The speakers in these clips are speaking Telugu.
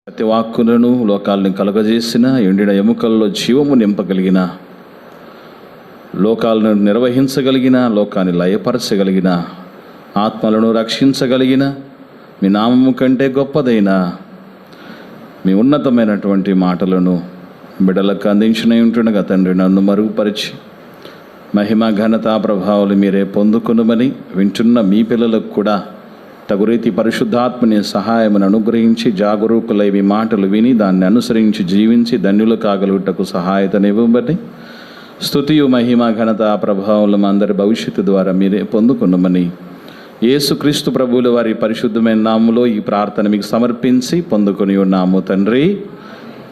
ప్రతి వాక్కులను లోకాలను కలుగజేసిన, ఎండిన ఎముకల్లో జీవము నింపగలిగిన, లోకాలను నిర్వహించగలిగిన, లోకాన్ని లయపరచగలిగిన, ఆత్మలను రక్షించగలిగిన, మీ నామము కంటే గొప్పదైన మీ ఉన్నతమైనటువంటి మాటలను బిడ్డలకు అందించిన ఉంటుండగా తండ్రి నన్ను మరుగుపరిచి మహిమ ఘనత ప్రభావాలు మీరే పొందుకొనుమని వింటున్న మీ పిల్లలకు కూడా తగురీతి పరిశుద్ధాత్మని సహాయమును అనుగ్రహించి జాగరూకులై మీ మాటలు విని దాన్ని అనుసరించి జీవించి ధన్యులు కాగలుగుటకు సహాయతనివ్వబడి స్తుతియు మహిమ ఘనత ప్రభావం అందరి భవిష్యత్తు ద్వారా మీరే పొందుకున్నామని యేసుక్రీస్తు ప్రభువుల వారి పరిశుద్ధమైన నామములో ఈ ప్రార్థన మీకు సమర్పించి పొందుకొని ఉన్నాము తండ్రి,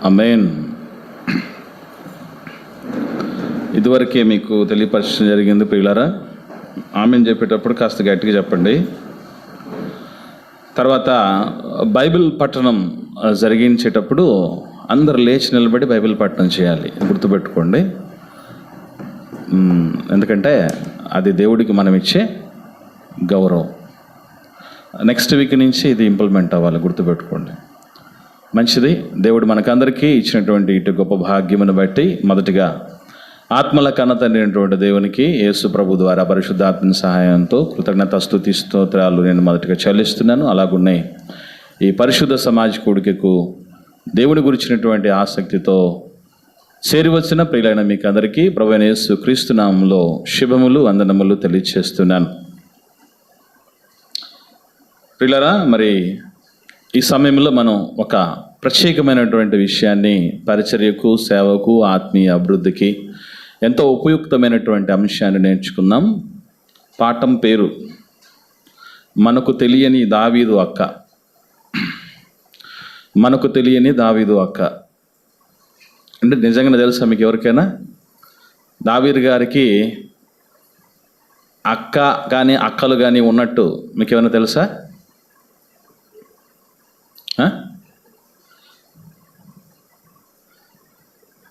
ఆమేన్. ఇదివరకే మీకు తెలియపరచడం జరిగింది ప్రియులారా. ఆమేన్ చెప్పేటప్పుడు కాస్త గట్టిగా చెప్పండి. తర్వాత బైబిల్ పఠనం జరిగించేటప్పుడు అందరు లేచి నిలబడి బైబిల్ పఠనం చేయాలి, గుర్తుపెట్టుకోండి. ఎందుకంటే అది దేవుడికి మనం ఇచ్చే గౌరవం. నెక్స్ట్ వీక్ నుంచి ఇది ఇంప్లిమెంట్ అవ్వాలి, గుర్తుపెట్టుకోండి. మంచిది. దేవుడు మనకందరికీ ఇచ్చినటువంటి ఇటు గొప్ప భాగ్యమును బట్టి మొదటిగా ఆత్మల కన్నతండ్రినటువంటి దేవునికి యేసు ప్రభు ద్వారా పరిశుద్ధాత్మ సహాయంతో కృతజ్ఞత స్తుతి స్తోత్రాలు నేను మొదటిగా చెల్లిస్తున్నాను. అలాగున్నాయి ఈ పరిశుద్ధ సమాజ కూడికకు దేవుని గురించినటువంటి ఆసక్తితో చేరి వచ్చిన ప్రియులైన మీకు అందరికీ ప్రభువైన యేసు క్రీస్తు నామములో శుభములు వందనములు తెలియజేస్తున్నాను. ప్రియులారా, మరి ఈ సమయంలో మనం ఒక ప్రత్యేకమైనటువంటి విషయాన్ని పరిచర్యకు, సేవకు, ఆత్మీయ అభివృద్ధికి ఎంతో ఉపయుక్తమైనటువంటి అంశాన్ని నేర్చుకుందాం. పాఠం పేరు మనకు తెలియని దావీదు అక్క. మనకు తెలియని దావీదు అక్క అంటే నిజంగా తెలుసా మీకు ఎవరికైనా? దావీదు గారికి అక్క కానీ అక్కలు కానీ ఉన్నట్టు మీకు ఏమైనా తెలుసా?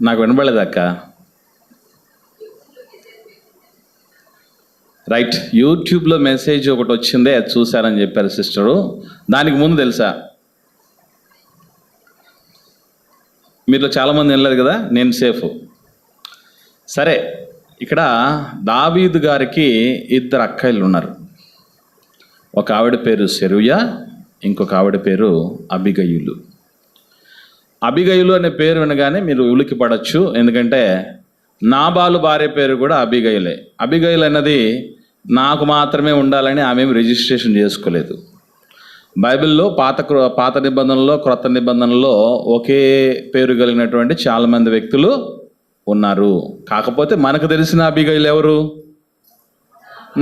నాకు వినబడలేదు అక్క. రైట్, యూట్యూబ్లో మెసేజ్ ఒకటి వచ్చిందే, అది చూశారని చెప్పారు సిస్టరు. దానికి ముందు తెలుసా? మీలో చాలామంది వినలేదు కదా, నేను సేఫ్. సరే, ఇక్కడ దావీదు గారికి ఇద్దరు అక్కయ్యలు ఉన్నారు. ఒక ఆవిడ పేరు సెరూయా, ఇంకొక ఆవిడ పేరు అబిగయులు. అబిగయులు అనే పేరు వినగానే మీరు ఉలికి పడవచ్చు, ఎందుకంటే నాబాలు భార్య పేరు కూడా అబిగయులే. అబిగయులు అన్నది నాకు మాత్రమే ఉండాలని ఆమె రిజిస్ట్రేషన్ చేసుకోలేదు. బైబిల్లో పాత నిబంధనలో, క్రొత్త నిబంధనలో ఒకే పేరు కలిగినటువంటి చాలామంది వ్యక్తులు ఉన్నారు. కాకపోతే మనకు తెలిసిన అబిగయులు ఎవరు?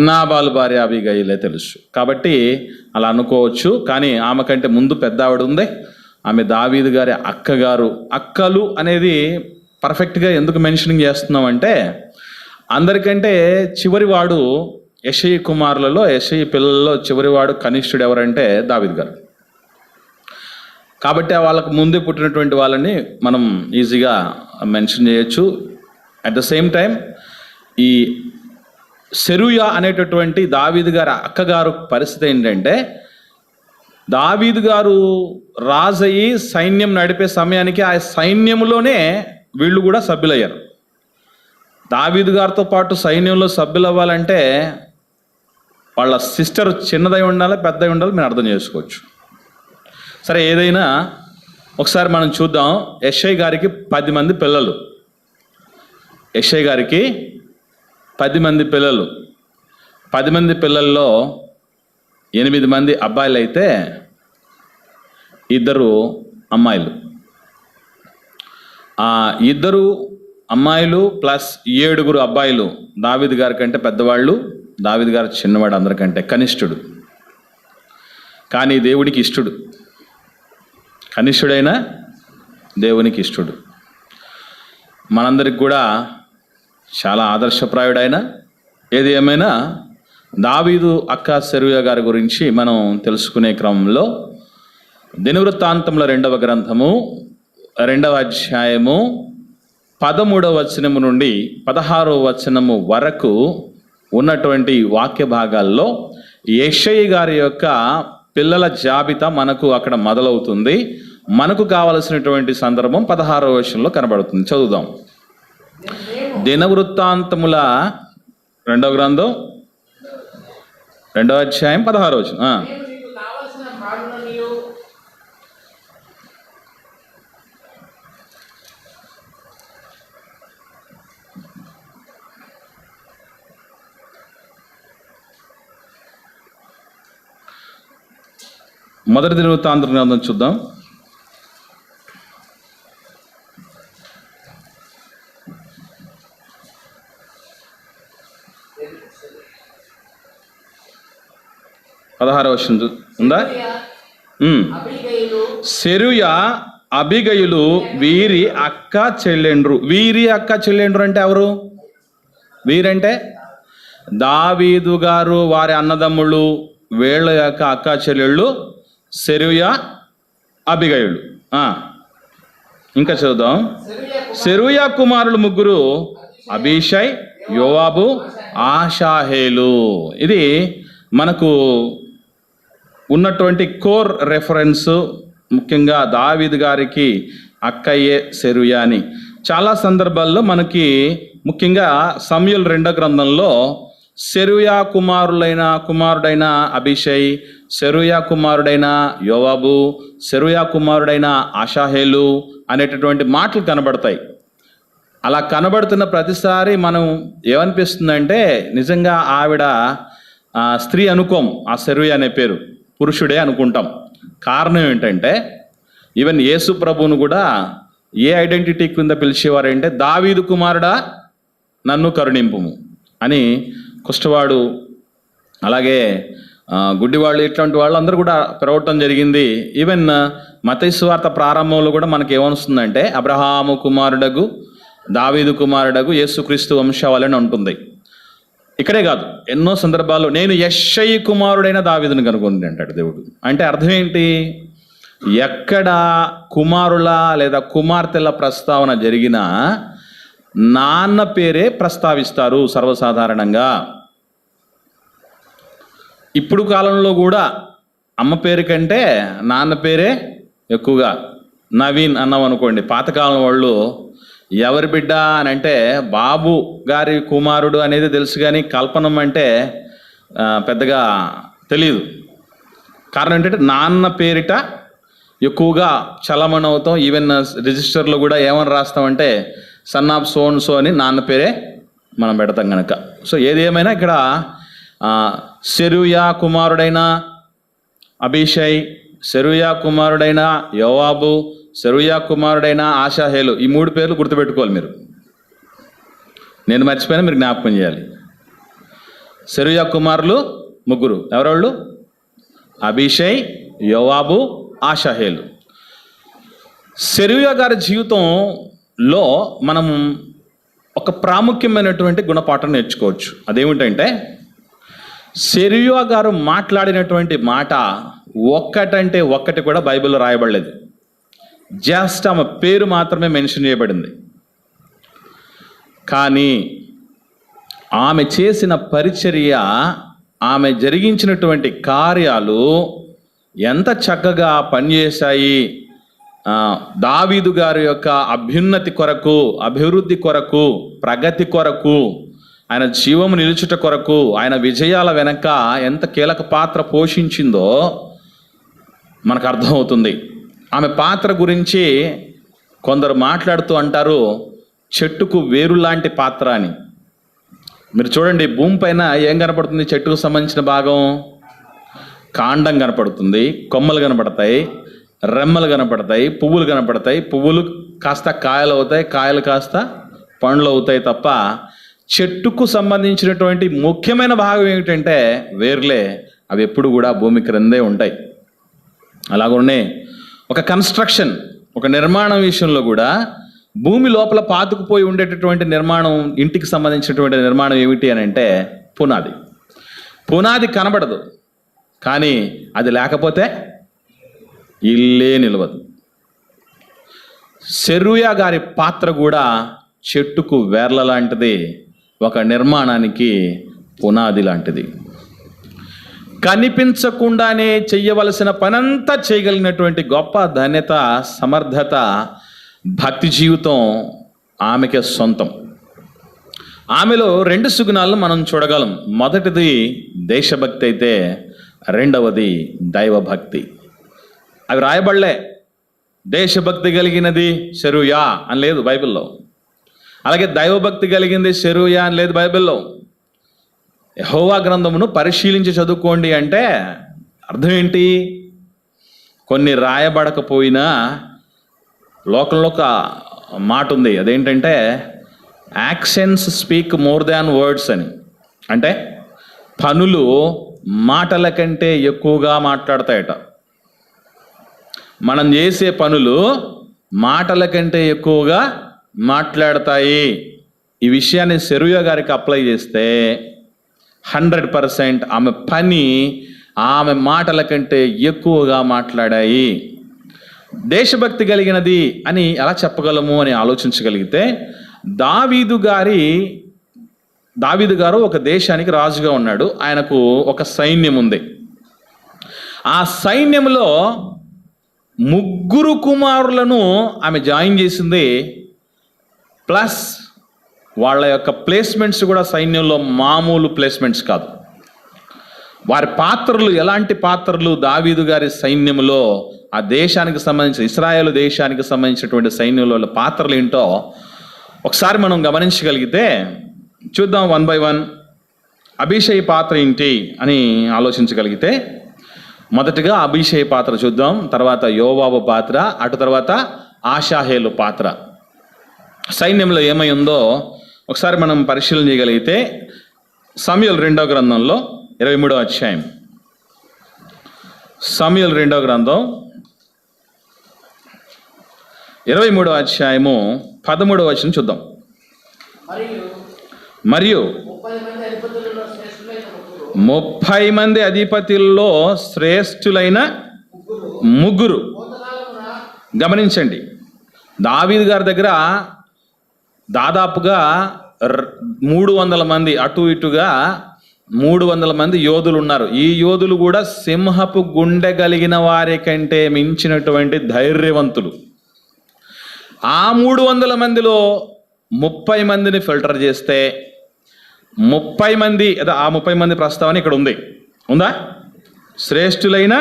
నాబాలు భార్య అబిగయులే తెలుసు. కాబట్టి అలా అనుకోవచ్చు. కానీ ఆమె కంటే ముందు పెద్ద ఆవిడ ఉంది, ఆమె దావీదు గారి అక్కగారు. అక్కలు అనేది పర్ఫెక్ట్గా ఎందుకు మెన్షనింగ్ చేస్తున్నామంటే, అందరికంటే చివరివాడు యెషయి కుమారులలో, యెషయి పిల్లల్లో చివరివాడు కనిష్ఠుడు ఎవరంటే దావీదు గారు. కాబట్టి వాళ్ళకు ముందే పుట్టినటువంటి వాళ్ళని మనం ఈజీగా మెన్షన్ చేయొచ్చు. అట్ ద సేమ్ టైం ఈ సెరూయా అనేటటువంటి దావీదు గారి అక్కగారు పరిస్థితి ఏంటంటే, దావీదు గారు రాజయ్యి సైన్యం నడిపే సమయానికి ఆ సైన్యంలోనే వీళ్ళు కూడా సభ్యులయ్యారు. దావీదు గారితో పాటు సైన్యంలో సభ్యులు అవ్వాలంటే వాళ్ళ సిస్టర్ చిన్నదై ఉండాలి, పెద్దదై ఉండాలి, మీరు అర్థం చేసుకోవచ్చు. సరే, ఏదైనా ఒకసారి మనం చూద్దాం. యెషయి గారికి 10 మంది పిల్లలు. యెషయి గారికి 10 మంది పిల్లలు. 10 మంది పిల్లల్లో 8 మంది అబ్బాయిలు అయితే 2 అమ్మాయిలు. ఆ 2 అమ్మాయిలు ప్లస్ 7 అబ్బాయిలు దావీదు గారి కంటే పెద్దవాళ్ళు, దావీదు గారు చిన్నవాడు, అందరికంటే కనిష్ఠుడు. కానీ దేవుడికి ఇష్టడు. కనిష్ఠుడైన దేవునికి ఇష్టడు. మనందరికి కూడా చాలా ఆదర్శప్రాయుడైన. ఏది ఏమైనా దావీదు అక్క సెరూయా గారి గురించి మనం తెలుసుకునే క్రమంలో దినవృత్తాంతముల 2వ గ్రంథము 2వ అధ్యాయము 13వ వచనము నుండి 16వ వచనము వరకు ఉన్నటువంటి వాక్య భాగాల్లో యెషయి గారి యొక్క పిల్లల జాబితా మనకు అక్కడ మొదలవుతుంది. మనకు కావలసినటువంటి సందర్భం 16వ వచనంలో కనబడుతుంది. చదువుదాం. దినవృత్తాంతముల 2వ గ్రంథం 2వ అధ్యాయం 16వ వచనం. మొదటి దినవృత్తాంతం గ్రంథం చూద్దాం. ఉందా? సెరూయా అబిగయులు వీరి అక్క చెల్లెండ్రు. వీరి అక్క చెల్లెండ్రు అంటే ఎవరు? వీరంటే దావీదు గారు వారి అన్నదమ్ముళ్ళు, వీళ్ళ యొక్క అక్క చెల్లెళ్ళు సెరూయా అబిగయులు. ఇంకా చదువుదాం. సెరూయా కుమారులు ముగ్గురు అబీషై, యోవాబు, ఆషాహేలు. ఇది మనకు ఉన్నటువంటి కోర్ రెఫరెన్స్. ముఖ్యంగా దావీదు గారికి అక్కయ్యే సెరూయా అని చాలా సందర్భాల్లో మనకి, ముఖ్యంగా సమూయేలు 2వ గ్రంథంలో సెరూయా కుమారుడైన అబీషై, సెరూయా కుమారుడైన యోవాబు, సెరూయా కుమారుడైన ఆషాహేలు అనేటటువంటి మాటలు కనబడతాయి. అలా కనబడుతున్న ప్రతిసారి మనం ఏమనిపిస్తుందంటే నిజంగా ఆవిడ స్త్రీ అనుకోం. ఆ సెరూయా అనే పేరు పురుషుడే అనుకుంటాం. కారణం ఏంటంటే ఈవెన్ యేసు ప్రభువును కూడా ఏ ఐడెంటిటీ కింద పిలిచేవారంటే దావీదు కుమారుడా నన్ను కరుణింపుము అని. కుష్ఠవాడు, అలాగే గుడ్డివాళ్ళు, ఇట్లాంటి వాళ్ళు అందరూ కూడా పిలవటం జరిగింది. ఈవెన్ మత్తయి సువార్త ప్రారంభంలో కూడా మనకి ఏమనిస్తుందంటే అబ్రహాము కుమారుడగు, దావీదు కుమారుడగు, యేసుక్రీస్తు వంశావళి ఉంటుంది. ఇక్కడే కాదు, ఎన్నో సందర్భాల్లో నేను యెష్షయి కుమారుడైన దావీదుని కనుగొని అంటాడు దేవుడు. అంటే అర్థం ఏంటి? ఎక్కడ కుమారుల లేదా కుమార్తెల ప్రస్తావన జరిగినా నాన్న పేరే ప్రస్తావిస్తారు సర్వసాధారణంగా. ఇప్పుడు కాలంలో కూడా అమ్మ పేరు కంటే నాన్న పేరే ఎక్కువగా. నవీన్ అన్నాం అనుకోండి, పాతకాలం వాళ్ళు ఎవరి బిడ్డ అని అంటే బాబు గారి కుమారుడు అనేది తెలుసు, కానీ కల్పనం అంటే పెద్దగా తెలియదు. కారణం ఏంటంటే నాన్న పేరిట ఎక్కువగా చలమణి అవుతాం. ఈవెన్ రిజిస్టర్లో కూడా ఏమని రాస్తామంటే son of so and so అని నాన్న పేరే మనం పెడతాం కనుక. సో ఏది ఏమైనా ఇక్కడ సెరూయా కుమారుడైన అబీషై, సెరూయా కుమారుడైన యోవాబు, సెరూయా కుమారుడైన ఆషాహేలు, ఈ 3 పేర్లు గుర్తుపెట్టుకోవాలి మీరు. నేను మర్చిపోయినా మీరు జ్ఞాపకం చేయాలి. సెరూయా కుమారులు ముగ్గురు ఎవరెవళ్ళు? అబీషై, యోవాబు, ఆషాహేలు. సెరూయా గారి జీవితంలో మనం ఒక ప్రాముఖ్యమైనటువంటి గుణపాఠం నేర్చుకోవచ్చు. అదేమిటంటే సెరూయా గారు మాట్లాడినటువంటి మాట ఒక్కటంటే ఒక్కటి కూడా బైబిల్లో రాయబడలేదు. జస్ట్ ఆమె పేరు మాత్రమే మెన్షన్ చేయబడింది. కానీ ఆమె చేసిన పరిచర్య, ఆమె జరిగించినటువంటి కార్యాలు ఎంత చక్కగా పనిచేశాయి. దావీదు గారి యొక్క అభ్యున్నతి కొరకు, అభివృద్ధి కొరకు, ప్రగతి కొరకు, ఆయన జీవము నిలుచుట కొరకు, ఆయన విజయాల వెనక ఎంత కీలక పాత్ర పోషించిందో మనకు అర్థమవుతుంది. ఆమె పాత్ర గురించి కొందరు మాట్లాడుతూ అంటారు చెట్టుకు వేరు లాంటి పాత్ర అని. మీరు చూడండి, భూమి పైన ఏం కనపడుతుంది? చెట్టుకు సంబంధించిన భాగం కాండం కనపడుతుంది, కొమ్మలు కనపడతాయి, రెమ్మలు కనపడతాయి, పువ్వులు కనపడతాయి. పువ్వులు కాస్త కాయలు అవుతాయి, కాయలు కాస్త పండ్లు అవుతాయి తప్ప చెట్టుకు సంబంధించినటువంటి ముఖ్యమైన భాగం ఏమిటంటే వేర్లే. అవి ఎప్పుడు కూడా భూమి క్రిందే ఉంటాయి. అలాగనే ఒక కన్స్ట్రక్షన్, ఒక నిర్మాణం విషయంలో కూడా భూమి లోపల పాతుకుపోయి ఉండేటటువంటి నిర్మాణం, ఇంటికి సంబంధించినటువంటి నిర్మాణం ఏమిటి అని అంటే పునాది. పునాది కనబడదు, కానీ అది లేకపోతే ఇల్లే నిలవదు. సెరూయా గారి పాత్ర కూడా చెట్టుకు వేర్ల లాంటిది, ఒక నిర్మాణానికి పునాది లాంటిది. కనిపించకుండానే చెయ్యవలసిన పనంతా చేయగలిగినటువంటి గొప్ప ధన్యత, సమర్థత, భక్తి జీవితం ఆమెకే సొంతం. ఆమెలో 2 సుగుణాలను మనం చూడగలం. మొదటిది దేశభక్తి అయితే రెండవది దైవభక్తి. అవి రాయబడలే. దేశభక్తి కలిగినది సెరూయా అని లేదు బైబిల్లో. అలాగే దైవభక్తి కలిగింది సెరూయా అని లేదు బైబిల్లో. యెహోవా గ్రంథమును పరిశీలించి చదువుకోండి అంటే అర్థం ఏంటి? కొన్ని రాయబడకపోయినా లోకంలో ఒక మాట ఉంది, అదేంటంటే actions speak more than words అని. అంటే పనులు మాటల కంటే ఎక్కువగా మాట్లాడతాయట. మనం చేసే పనులు మాటల కంటే ఎక్కువగా మాట్లాడతాయి. ఈ విషయాన్ని సెరూయా గారికి అప్లై చేస్తే 100% ఆమె పని ఆమె మాటల కంటే ఎక్కువగా మాట్లాడాయి. దేశభక్తి కలిగినది అని ఎలా చెప్పగలము అని ఆలోచించగలిగితే, దావీదు గారు ఒక దేశానికి రాజుగా ఉన్నాడు. ఆయనకు ఒక సైన్యం ఉంది. ఆ సైన్యంలో 3 కుమారులను ఆమె జాయిన్ చేసింది. ప్లస్ వాళ్ళ యొక్క ప్లేస్మెంట్స్ కూడా సైన్యంలో మామూలు ప్లేస్మెంట్స్ కాదు. వారి పాత్రలు ఎలాంటి పాత్రలు? దావీదు గారి సైన్యంలో ఆ దేశానికి సంబంధించిన, ఇశ్రాయేలు దేశానికి సంబంధించినటువంటి సైన్యంలో పాత్రలు ఏంటో ఒకసారి మనం గమనించగలిగితే చూద్దాం. 1 by 1 అభిషేక్ పాత్ర ఏంటి అని ఆలోచించగలిగితే, మొదటిగా అభిషేక్ పాత్ర చూద్దాం. తర్వాత యోవాబు పాత్ర, అటు తర్వాత ఆషాహేలు పాత్ర. సైన్యంలో ఏమై ఉందో ఒకసారి మనం పరిశీలన చేయగలిగితే, సమూయేలు 2వ గ్రంథంలో 23వ అధ్యాయం, సమూయేలు 2వ గ్రంథం 23వ అధ్యాయము 13వ వచనం చూద్దాం. మరియు 30 మంది అధిపతుల్లో శ్రేష్ఠులైన 3. గమనించండి, దావీదు గారి దగ్గర దాదాపుగా 300 మంది, అటు ఇటుగా 300 మంది యోధులు ఉన్నారు. ఈ యోధులు కూడా సింహపు గుండె కలిగిన వారి కంటే మించినటువంటి ధైర్యవంతులు. ఆ 300 మందిలో 30 మందిని ఫిల్టర్ చేస్తే 30 మంది, ఆ 30 మంది ప్రస్తావన ఇక్కడ ఉందా? శ్రేష్ఠులైన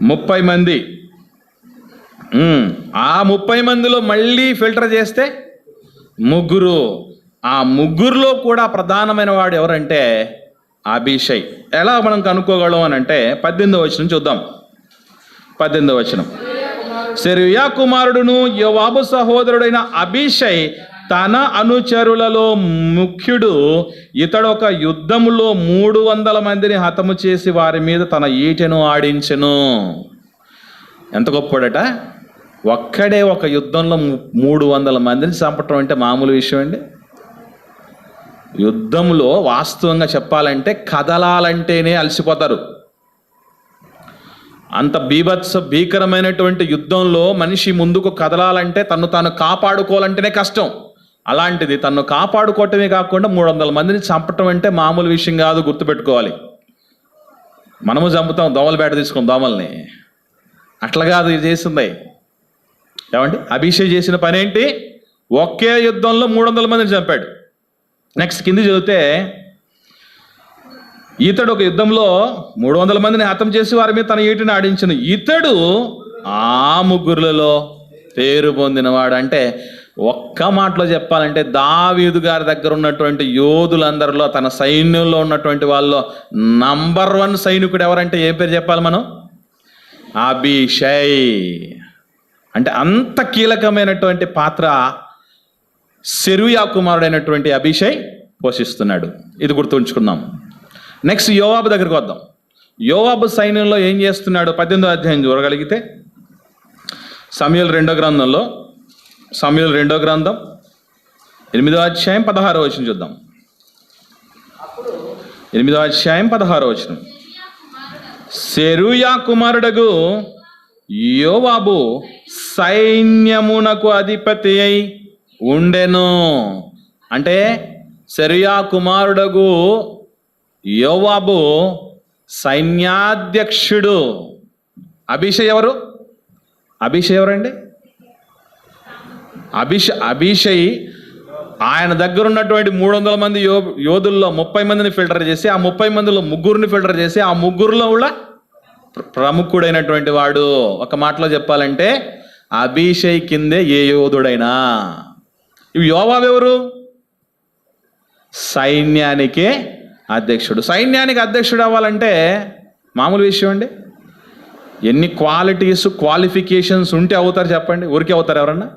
30 మంది. ఆ 30 మందిలో మళ్ళీ ఫిల్టర్ చేస్తే 3. ఆ 3లో కూడా ప్రధానమైన వాడు ఎవరంటే అభిషేక్. ఎలా మనం కనుక్కోగలం అని అంటే 18వ వచనం చూద్దాం. 18వ వచనం, సెరూయా కుమారుడును యోవాబు సహోదరుడైన అభిషేక్ తన అనుచరులలో ముఖ్యుడు. ఇతడు ఒక యుద్ధములో 300 మందిని హతము చేసి వారి మీద తన ఈటెను ఆడించెను. ఎంత గొప్పడట! ఒక్కడే ఒక యుద్ధంలో 300 మందిని చంపటం అంటే మామూలు విషయం అండి. యుద్ధంలో వాస్తవంగా చెప్పాలంటే కదలాలంటేనే అలసిపోతారు. అంత భీకరమైనటువంటి యుద్ధంలో మనిషి ముందుకు కదలాలంటే, తను తాను కాపాడుకోవాలంటేనే కష్టం. అలాంటిది తను కాపాడుకోవటమే కాకుండా 300 మందిని చంపటం అంటే మామూలు విషయం కాదు, గుర్తుపెట్టుకోవాలి. మనము చంపుతాం, దోమల బేట తీసుకుని దోమల్ని. అట్లా కాదు ఇది చేసింది. ఏమండి, అభిషేక్ చేసిన పని ఏంటి? ఒకే యుద్ధంలో 300 మందిని చంపాడు. నెక్స్ట్ కింది చదివితే, ఇతడు ఒక యుద్ధంలో 300 మందిని హతం చేసి వారి మీద తన ఈటిని ఆడించిన. ఇతడు ఆ 3లో పేరు పొందినవాడు. అంటే ఒక్క మాటలో చెప్పాలంటే, దావీదు గారి దగ్గర ఉన్నటువంటి యోధులందరిలో, తన సైన్యంలో ఉన్నటువంటి వాళ్ళలో నంబర్ 1 సైనికుడు ఎవరంటే ఏ పేరు చెప్పాలి మనం? అభిషేక్. అంటే అంత కీలకమైనటువంటి పాత్ర సెరూయా కుమారుడైనటువంటి అభిషేక్ పోషిస్తున్నాడు. ఇది గుర్తుంచుకుందాం. నెక్స్ట్ యోవాబు దగ్గరికి వద్దాం. యోవాబు సైన్యంలో ఏం చేస్తున్నాడు? 18వ అధ్యాయం చూడగలిగితే, సమూయేలు 2వ గ్రంథంలో, సమూయేలు 2వ గ్రంథం 8వ అధ్యాయం 16వ వచనం చూద్దాం. 8వ అధ్యాయం 16వ వచనం, సెరూయా కుమారుడగు యోవాబు సైన్యమునకు అధిపతి అయి ఉండెను. అంటే సెరూయా కుమారుడగు యోవాబు సైన్యాధ్యక్షుడు. అభిషయ్ ఎవరు? అభిషయ్ ఎవరండి? అభిషయ్ ఆయన దగ్గర ఉన్నటువంటి 300 మంది యోధుల్లో 30 మందిని ఫిల్టర్ చేసి, ఆ 30 మందిలో 3 ఫిల్టర్ చేసి, ఆ 3లో కూడా ప్రముఖుడైనటువంటి వాడు. ఒక మాటలో చెప్పాలంటే అభిషయ్ కిందే ఏ యోధుడైనా. ఇవి యోవాబు ఎవరు? సైన్యానికే అధ్యక్షుడు. సైన్యానికి అధ్యక్షుడు అవ్వాలంటే మామూలు విషయం అండి? ఎన్ని క్వాలిఫికేషన్స్ ఉంటే అవుతారు చెప్పండి? ఊరికే అవుతారు ఎవరన్నా?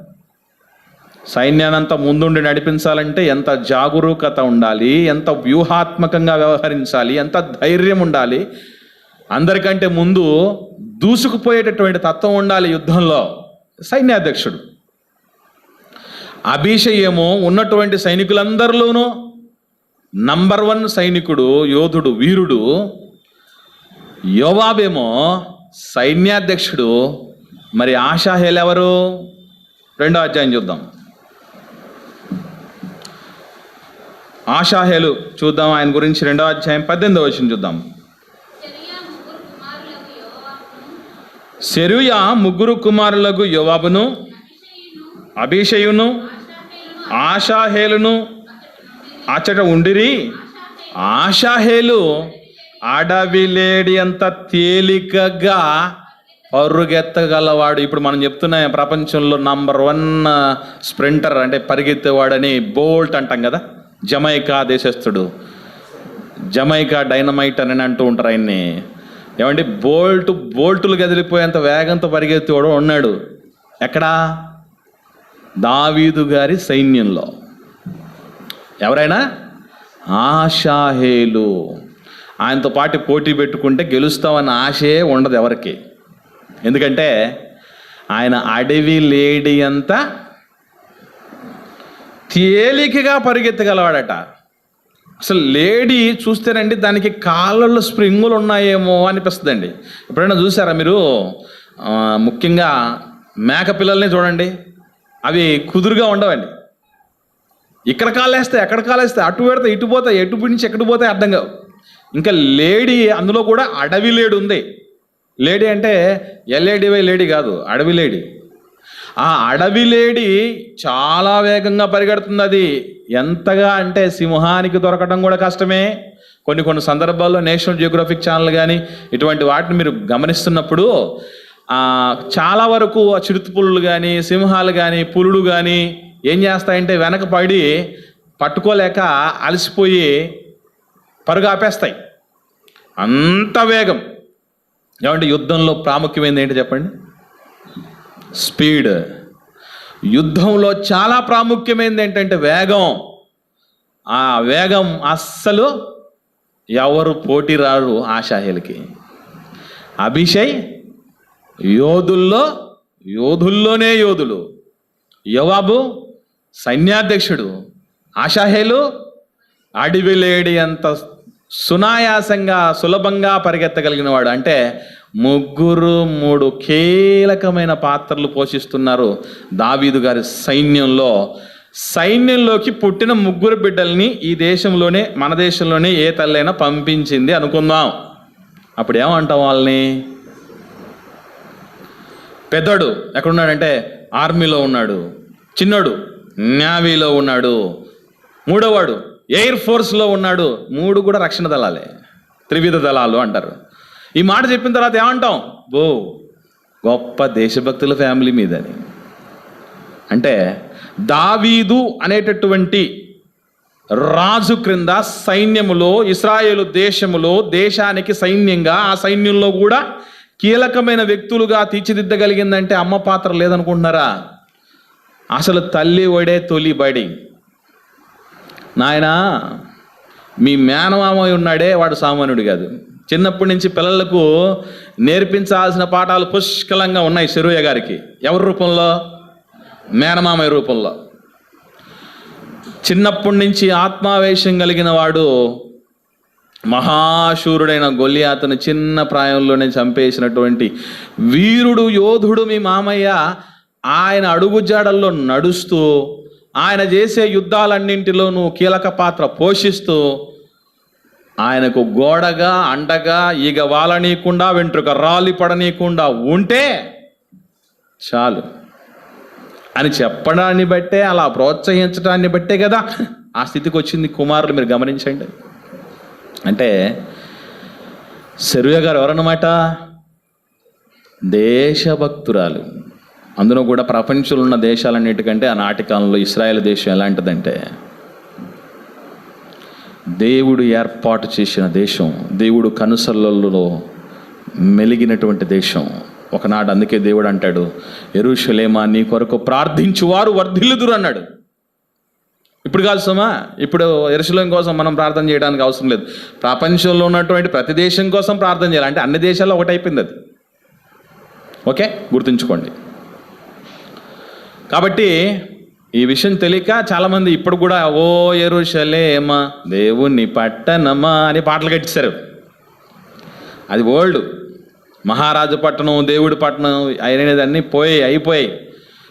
సైన్యానంతా ముందుండి నడిపించాలంటే ఎంత జాగరూకత ఉండాలి, ఎంత వ్యూహాత్మకంగా వ్యవహరించాలి, ఎంత ధైర్యం ఉండాలి, అందరికంటే ముందు దూసుకుపోయేటటువంటి తత్వం ఉండాలి యుద్ధంలో. సైన్యాధ్యక్షుడు. అభిషయ్ ఏమో ఉన్నటువంటి సైనికులందరిలోనూ నంబర్ 1 సైనికుడు, యోధుడు, వీరుడు. యోవాబేమో సైన్యాధ్యక్షుడు. మరి ఆషాహేలు ఎవరు? 2వ అధ్యాయం చూద్దాం. ఆషాహేలు చూద్దాం, ఆయన గురించి 2వ అధ్యాయం 18వ వచనం చూద్దాం. సెరూయా 3 కుమారులకు యోవాబును, అభిషయును, ఆషాహేలును అచ్చట ఉండిరి. ఆషాహేలు అడవిలేడి అంత తేలికగా పరుగెత్తగలవాడు. ఇప్పుడు మనం చెప్తున్న ప్రపంచంలో నంబర్ 1 స్ప్రింటర్ అంటే పరిగెత్తేవాడని బోల్ట్ అంటాం కదా. జమైకా దేశస్థుడు, జమైకా డైనమైట్ అని అంటూ ఉంటారు ఆయన్ని. ఏమంటే బోల్టులు కదిలిపోయేంత వేగంతో పరిగెత్తేవాడు ఉన్నాడు. ఎక్కడా? దావీదు గారి సైన్యంలో. ఎవరైనా? ఆషాహేలు. ఆయనతో పాటు పోటీ పెట్టుకుంటే గెలుస్తామన్న ఆశే ఉండదు ఎవరికి. ఎందుకంటే ఆయన అడవి లేడి అంత తేలికగా పరిగెత్తగలవాడట. అసలు లేడీ చూస్తేనండి దానికి కాళ్ళల్లో స్ప్రింగులు ఉన్నాయేమో అనిపిస్తుందండి. ఎప్పుడైనా చూసారా మీరు? ముఖ్యంగా మేక పిల్లల్ని చూడండి, అవి కుదురుగా ఉండవండి. ఇక్కడ కాలేస్తాయి, అక్కడ కాలేస్తాయి, అటు పెడతాయి, ఇటు పోతాయి, ఎటు నుంచి ఎక్కడికి పోతాయి అర్థం కావు. ఇంకా లేడీ, అందులో కూడా అడవి లేడి ఉంది. లేడీ అంటే ఎల్ఏడివై లేడీ కాదు, అడవి లేడీ. ఆ అడవి లేడి చాలా వేగంగా పరిగెడుతుంది. అది ఎంతగా అంటే సింహానికి దొరకడం కూడా కష్టమే. కొన్ని సందర్భాల్లో నేషనల్ జియోగ్రఫిక్ ఛానల్ కానీ ఇటువంటి వాటిని మీరు గమనిస్తున్నప్పుడు చాలా వరకు చిరుతపులులు కానీ, సింహాలు కానీ, పులులు కానీ ఏం చేస్తాయంటే వెనక పడి పట్టుకోలేక అలసిపోయి పరుగు ఆపేస్తాయి. అంత వేగం. ఏమంటే యుద్ధంలో ప్రాముఖ్యమైనది ఏంటి చెప్పండి? స్పీడ్. యుద్ధంలో చాలా ప్రాముఖ్యమైనది ఏంటంటే వేగం. ఆ వేగం అస్సలు ఎవరు పోటీ రారు ఆషాహేలుకి. అభిషయ్ యోధుల్లోనే యోధులు. యోవాబు సైన్యాధ్యక్షుడు. ఆషాహేలు అడవిలేడి అంత సునాయాసంగా సులభంగా పరిగెత్తగలిగిన వాడు. అంటే 3 కీలకమైన పాత్రలు పోషిస్తున్నారు దావీదు గారి సైన్యంలో. సైన్యంలోకి పుట్టిన 3 బిడ్డల్ని ఈ దేశంలోనే, మన దేశంలోనే ఏ తల్లైనా పంపించింది అనుకుందాం. అప్పుడు ఏమంటాం వాళ్ళని? పెద్దోడు ఎక్కడున్నాడంటే ఆర్మీలో ఉన్నాడు, చిన్నోడు నేవీలో ఉన్నాడు, 3వవాడు ఎయిర్ ఫోర్స్లో ఉన్నాడు. 3 కూడా రక్షణ దళాలే, త్రివిధ దళాలు అంటారు. ఈ మాట చెప్పిన తర్వాత ఏమంటాం? గొప్ప దేశభక్తుల ఫ్యామిలీ మీదని. అంటే దావీదు అనేటటువంటి రాజు క్రింద సైన్యములో, ఇశ్రాయేలు దేశములో దేశానికి సైన్యంగా, ఆ సైన్యంలో కూడా కీలకమైన వ్యక్తులుగా తీర్చిదిద్దగలిగిందంటే అమ్మ పాత్ర లేదనుకుంటున్నారా? అసలు తల్లి ఒడే తొలి బడి. నాయనా, మీ మేనమామ ఉన్నాడే వాడు సామాన్యుడు కాదు. చిన్నప్పటి నుంచి పిల్లలకు నేర్పించాల్సిన పాఠాలు పుష్కలంగా ఉన్నాయి సెరూయా గారికి. ఎవరి రూపంలో? మేనమామయ్య రూపంలో. చిన్నప్పటి నుంచి ఆత్మావేశం కలిగిన వాడు మహాశూరుడైన గొల్లియాతును చిన్న ప్రాయంలోనే చంపేసినటువంటి వీరుడు, యోధుడు మీ మామయ్య. ఆయన అడుగుజాడల్లో నడుస్తూ, ఆయన చేసే యుద్ధాలన్నింటిలోనూ కీలక పాత్ర పోషిస్తూ ఆయనకు గోడగా అండగా ఈగ వాలనీయకుండా వెంట్రుక రాలి పడనీయకుండా ఉంటే చాలు అని చెప్పడాన్ని బట్టే, అలా ప్రోత్సహించడాన్ని బట్టే కదా ఆ స్థితికి వచ్చింది కుమారులు. మీరు గమనించండి. అంటే సెరూయా గారు ఎవరన్నమాట? దేశభక్తురాలు. అందులో కూడా ప్రపంచంలో ఉన్న దేశాలన్నిటికంటే ఆనాటి కాలంలో ఇశ్రాయేల్ దేశం ఎలాంటిదంటే దేవుడు ఏర్పాటు చేసిన దేశం, దేవుడు కనుసలలో మెలిగినటువంటి దేశం. ఒకనాడు అందుకే దేవుడు అంటాడు, యెరూషలేమా నీ కొరకు ప్రార్థించువారు వర్ధిల్లుదురు అన్నాడు. ఇప్పుడు కాదు సుమా, ఇప్పుడు యెరూషలేము కోసం మనం ప్రార్థన చేయడానికి అవసరం లేదు. ప్రపంచంలో ఉన్నటువంటి ప్రతి దేశం కోసం ప్రార్థన చేయాలి. అంటే అన్ని దేశాల్లో ఒకటైపోయింది అది. ఓకే, గుర్తుంచుకోండి. కాబట్టి ఈ విషయం తెలియక చాలామంది ఇప్పుడు కూడా ఓ యెరూషలేమా దేవుని పట్టణమా అని పాటలు కట్టిస్తారు. అది ఓల్డ్. మహారాజు పట్టణం, దేవుడి పట్టణం అనేది అన్నీ అయిపోయాయి.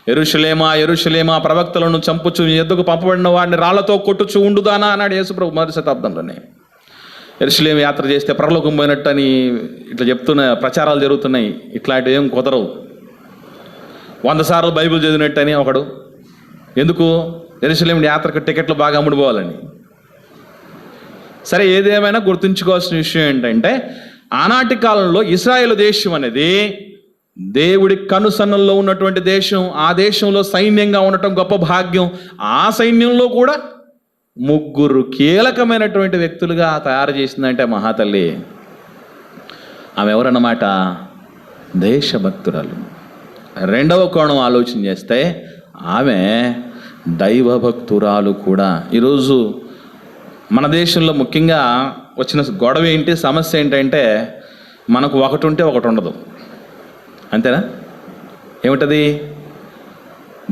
యెరూషలేమా యెరూషలేమా ప్రవక్తలను చంపుచు ఎద్దుకు పంపబడిన వాడిని రాళ్లతో కొట్టుచు ఉండుదానా అన్నాడు యేసుప్రభు మొదటి శతాబ్దంలోనే. యెరూషలేము యాత్ర చేస్తే పరలోకం పోయినట్టు అని ఇట్లా చెప్తున్న ప్రచారాలు జరుగుతున్నాయి. ఇట్లాంటివి ఏం కుదరవు. 100 సార్లు బైబిల్ చదివినట్టు అని ఒకడు. ఎందుకు? యెరూషలేము యాత్రకు టికెట్లు బాగా అమ్ముడుపోవాలని. సరే, ఏదేమైనా గుర్తుంచుకోవాల్సిన విషయం ఏంటంటే ఆనాటి కాలంలో ఇశ్రాయేలు దేశం అనేది దేవుడి కనుసన్నల్లో ఉన్నటువంటి దేశం. ఆ దేశంలో సైన్యంగా ఉండటం గొప్ప భాగ్యం. ఆ సైన్యంలో కూడా 3 కీలకమైనటువంటి వ్యక్తులుగా తయారు చేసిందంటే మహాతల్లి. ఆమె ఎవరన్నమాట? దేశభక్తురాలు. రెండవ కోణం ఆలోచన చేస్తే ఆమె దైవభక్తురాలు కూడా. ఈరోజు మన దేశంలో ముఖ్యంగా వచ్చిన గొడవ ఏంటి, సమస్య ఏంటంటే మనకు ఒకటి ఉంటే ఒకటి ఉండదు. అంతేనా? ఏమిటది?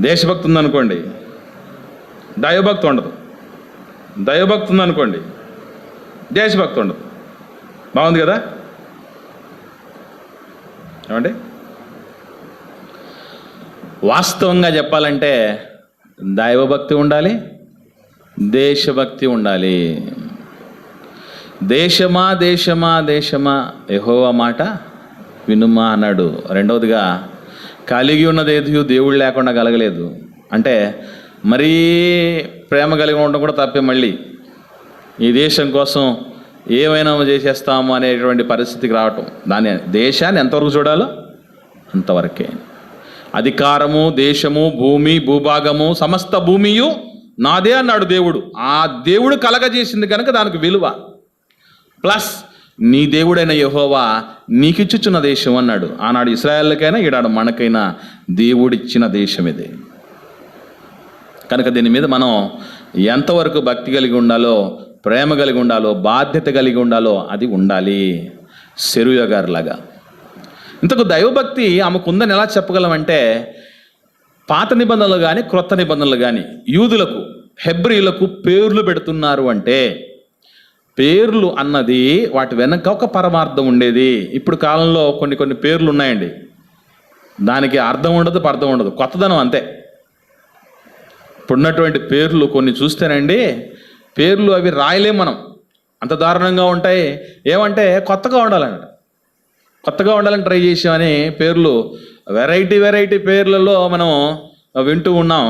దేశభక్తి ఉందనుకోండి, దైవభక్తి ఉండదు. దైవభక్తి ఉందనుకోండి, దేశభక్తి ఉండదు. బాగుంది కదా? ఏమండి? వాస్తవంగా చెప్పాలంటే దైవభక్తి ఉండాలి, దేశభక్తి ఉండాలి. దేశమా దేశమా దేశమా యెహోవా మాట వినుమా అన్నాడు. రెండవదిగా కలిగి ఉన్నదేది దేవుడు లేకుండా కలగలేదు. అంటే మరీ ప్రేమ కలిగి ఉండడం కూడా తప్పే. మళ్ళీ ఈ దేశం కోసం ఏమైనా చేసేస్తాము అనేటువంటి పరిస్థితికి రావటం, దాని దేశాన్ని ఎంతవరకు చూడాలో అంతవరకే. అధికారము, దేశము, భూమి, భూభాగము, సమస్త భూమియు నాదే అన్నాడు దేవుడు. ఆ దేవుడు కలగజేసింది కనుక దానికి విలువ. ప్లస్ నీ దేవుడైన యెహోవా నీకిచ్చుచున్న దేశం అన్నాడు. ఆనాడు ఇశ్రాయేలుకైనా ఈనాడు మనకైనా దేవుడిచ్చిన దేశం ఇది. కనుక దీని మీద మనం ఎంతవరకు భక్తి కలిగి ఉండాలో, ప్రేమ కలిగి ఉండాలో, బాధ్యత కలిగి ఉండాలో అది ఉండాలి. సెరూయా గారిలాగా. ఇంతకు దైవభక్తి ఆమెకు ఉందని ఎలా చెప్పగలమంటే పాత నిబంధనలు కానీ క్రొత్త నిబంధనలు కానీ యూదులకు, హెబ్రీలకు పేర్లు పెడుతున్నారు అంటే పేర్లు అన్నది వాటి వెనక ఒక పరమార్థం ఉండేది. ఇప్పుడు కాలంలో కొన్ని పేర్లు ఉన్నాయండి, దానికి అర్థం ఉండదు, పర్థం ఉండదు, కొత్తదనం అంతే. ఇప్పుడున్నటువంటి పేర్లు కొన్ని చూస్తేనండి, పేర్లు అవి రాయలేం మనం, అంత దారుణంగా ఉంటాయి. ఏమంటే కొత్తగా ఉండాలని ట్రై చేసామని పేర్లు వెరైటీ పేర్లలో మనం వింటూ ఉన్నాం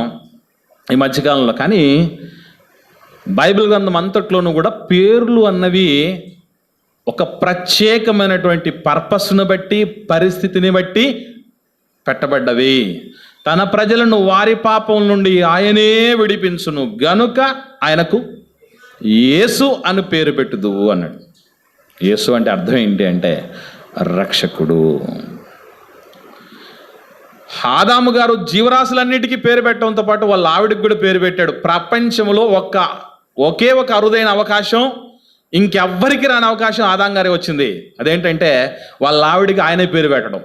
ఈ మధ్యకాలంలో. కానీ బైబిల్ గ్రంథం అంతట్లోనూ కూడా పేర్లు అన్నవి ఒక ప్రత్యేకమైనటువంటి పర్పస్ను బట్టి, పరిస్థితిని బట్టి పెట్టబడ్డవి. తన ప్రజలను వారి పాపం నుండి ఆయనే విడిపించును గనుక ఆయనకు యేసు అని పేరు పెట్టుదువు అన్నాడు. యేసు అంటే అర్థం ఏంటి అంటే రక్షకుడు. ఆదాము గారు జీవరాశులన్నిటికీ పేరు పెట్టడంతో పాటు వాళ్ళ ఆవిడికి కూడా పేరు పెట్టాడు. ప్రపంచంలో ఒకే ఒక అరుదైన అవకాశం, ఇంకెవ్వరికి రాని అవకాశం ఆదాం గారే వచ్చింది. అదేంటంటే వాళ్ళ ఆవిడికి ఆయనే పేరు పెట్టడం.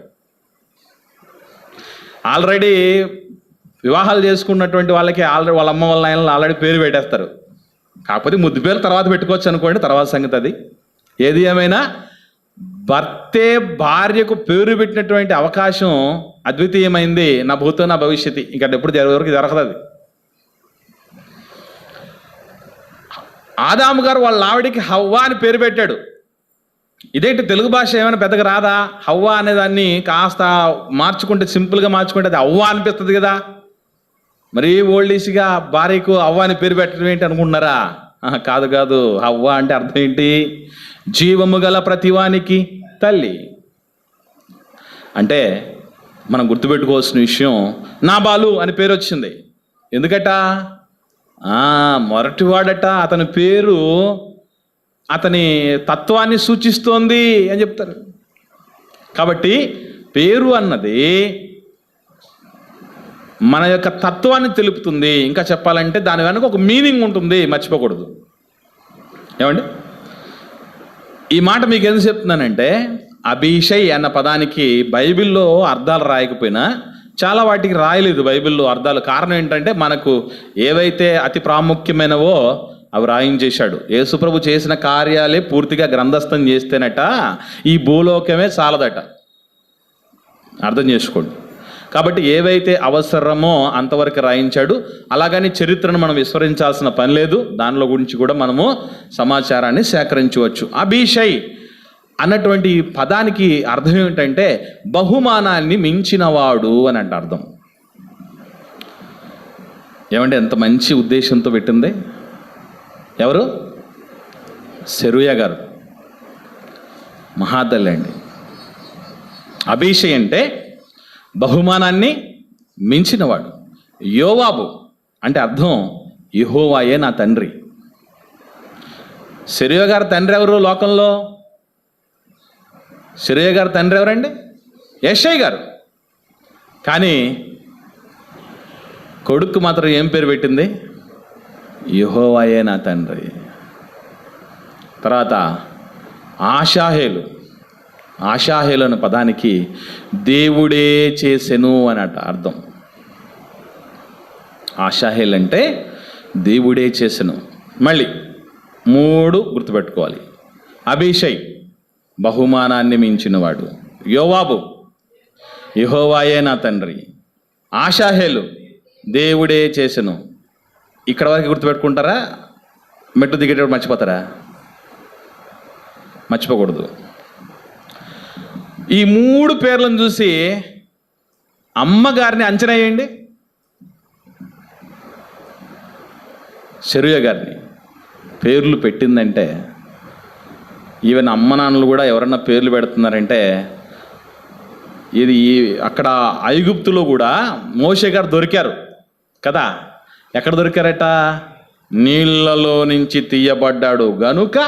ఆల్రెడీ వివాహాలు చేసుకున్నటువంటి వాళ్ళకి వాళ్ళ అమ్మ వాళ్ళ నాయనలు ఆల్రెడీ పేరు పెట్టేస్తారు. కాకపోతే ముద్దు పేరు తర్వాత పెట్టుకోవచ్చు అనుకోండి, తర్వాత సంగతి అది. ఏది ఏమైనా భర్తే భార్యకు పేరు పెట్టినటువంటి అవకాశం అద్వితీయమైంది. నా భూతో నా భవిష్యత్తు, ఇంకా ఎప్పుడు వరకు జరగదు అది. ఆదాము గారు వాళ్ళ ఆవిడికి హవ్వ అని పేరు పెట్టాడు. ఇదేంటి తెలుగు భాష ఏమైనా పెద్దగా రాదా? హవ్వ అనేదాన్ని కాస్త మార్చుకుంటే, సింపుల్గా మార్చుకుంటే అది అవ్వ అనిపిస్తుంది కదా. మరీ ఓల్డీస్గా భార్యకు అవ్వ అని పేరు పెట్టడం ఏంటి అనుకుంటున్నారా? కాదు కాదు. హవ్వ అంటే అర్థం ఏంటి? జీవము గల ప్రతివానికి తల్లి. అంటే మనం గుర్తుపెట్టుకోవాల్సిన విషయం, నాబాలు అని పేరు వచ్చింది ఎందుకట? మొరటివాడట. అతని పేరు అతని తత్వాన్ని సూచిస్తోంది అని చెప్తారు. కాబట్టి పేరు అన్నది మన యొక్క తత్వాన్ని తెలుపుతుంది. ఇంకా చెప్పాలంటే దాని వెనక ఒక మీనింగ్ ఉంటుంది, మర్చిపోకూడదు. ఏమండి, ఈ మాట మీకు ఎందుకు చెప్తున్నానంటే, అభిషయ్ అన్న పదానికి బైబిల్లో అర్థాలు రాయకపోయినా, చాలా వాటికి రాయలేదు బైబిల్లో అర్థాలు. కారణం ఏంటంటే, మనకు ఏవైతే అతి ప్రాముఖ్యమైనవో అవి రాయించేశాడు. యేసుప్రభు చేసిన కార్యాలే పూర్తిగా గ్రంథస్థం చేస్తేనట ఈ భూలోకమే చాలదట. అర్థం చేసుకోండి. కాబట్టి ఏవైతే అవసరమో అంతవరకు రాయించాడు. అలాగని చరిత్రను మనం విస్మరించాల్సిన పని లేదు. దానిలో గురించి కూడా మనము సమాచారాన్ని సేకరించవచ్చు. అభిషయ్ అన్నటువంటి ఈ పదానికి అర్థం ఏమిటంటే బహుమానాన్ని మించినవాడు అని అంటే అర్థం. ఏమంటే ఎంత మంచి ఉద్దేశంతో పెట్టింది. ఎవరు? సెరూయా గారు, మహాతల్లి అండి. అభిషయ్ అంటే బహుమానాన్ని మించినవాడు. యోవాబు అంటే అర్థం యెహోవాయే నా తండ్రి. సెరూయా గారి తండ్రి ఎవరు లోకంలో? సెరూయా గారి తండ్రి ఎవరండి? యెషయా గారు. కానీ కొడుకు మాత్రం ఏం పేరు పెట్టింది? యెహోవాయే నా తండ్రి. తర్వాత ఆషాహేలు. ఆషాహేలు అనే పదానికి దేవుడే చేసెను అనట అర్థం. ఆషాహేల్ అంటే దేవుడే చేసెను. మళ్ళీ 3 గుర్తుపెట్టుకోవాలి. అభిషయ్ బహుమానాన్ని మించినవాడు. యోవాబు యెహోవాయే నా తండ్రి. ఆషాహేలు దేవుడే చేసెను. ఇక్కడ వరకు గుర్తుపెట్టుకుంటారా? మెట్టు దిగేటప్పుడు మర్చిపోతారా? మర్చిపోకూడదు. ఈ 3 పేర్లను చూసి అమ్మగారిని అంచనా వేయండి. సెరూయా గారిని పేర్లు పెట్టిందంటే, ఈవెన్ అమ్మ నాన్నలు కూడా ఎవరన్నా పేర్లు పెడుతున్నారంటే, ఇది అక్కడ ఐగుప్తులో కూడా మోషే గారు దొరికారు కదా. ఎక్కడ దొరికారట? నీళ్లలో నుంచి తీయబడ్డాడు గనుక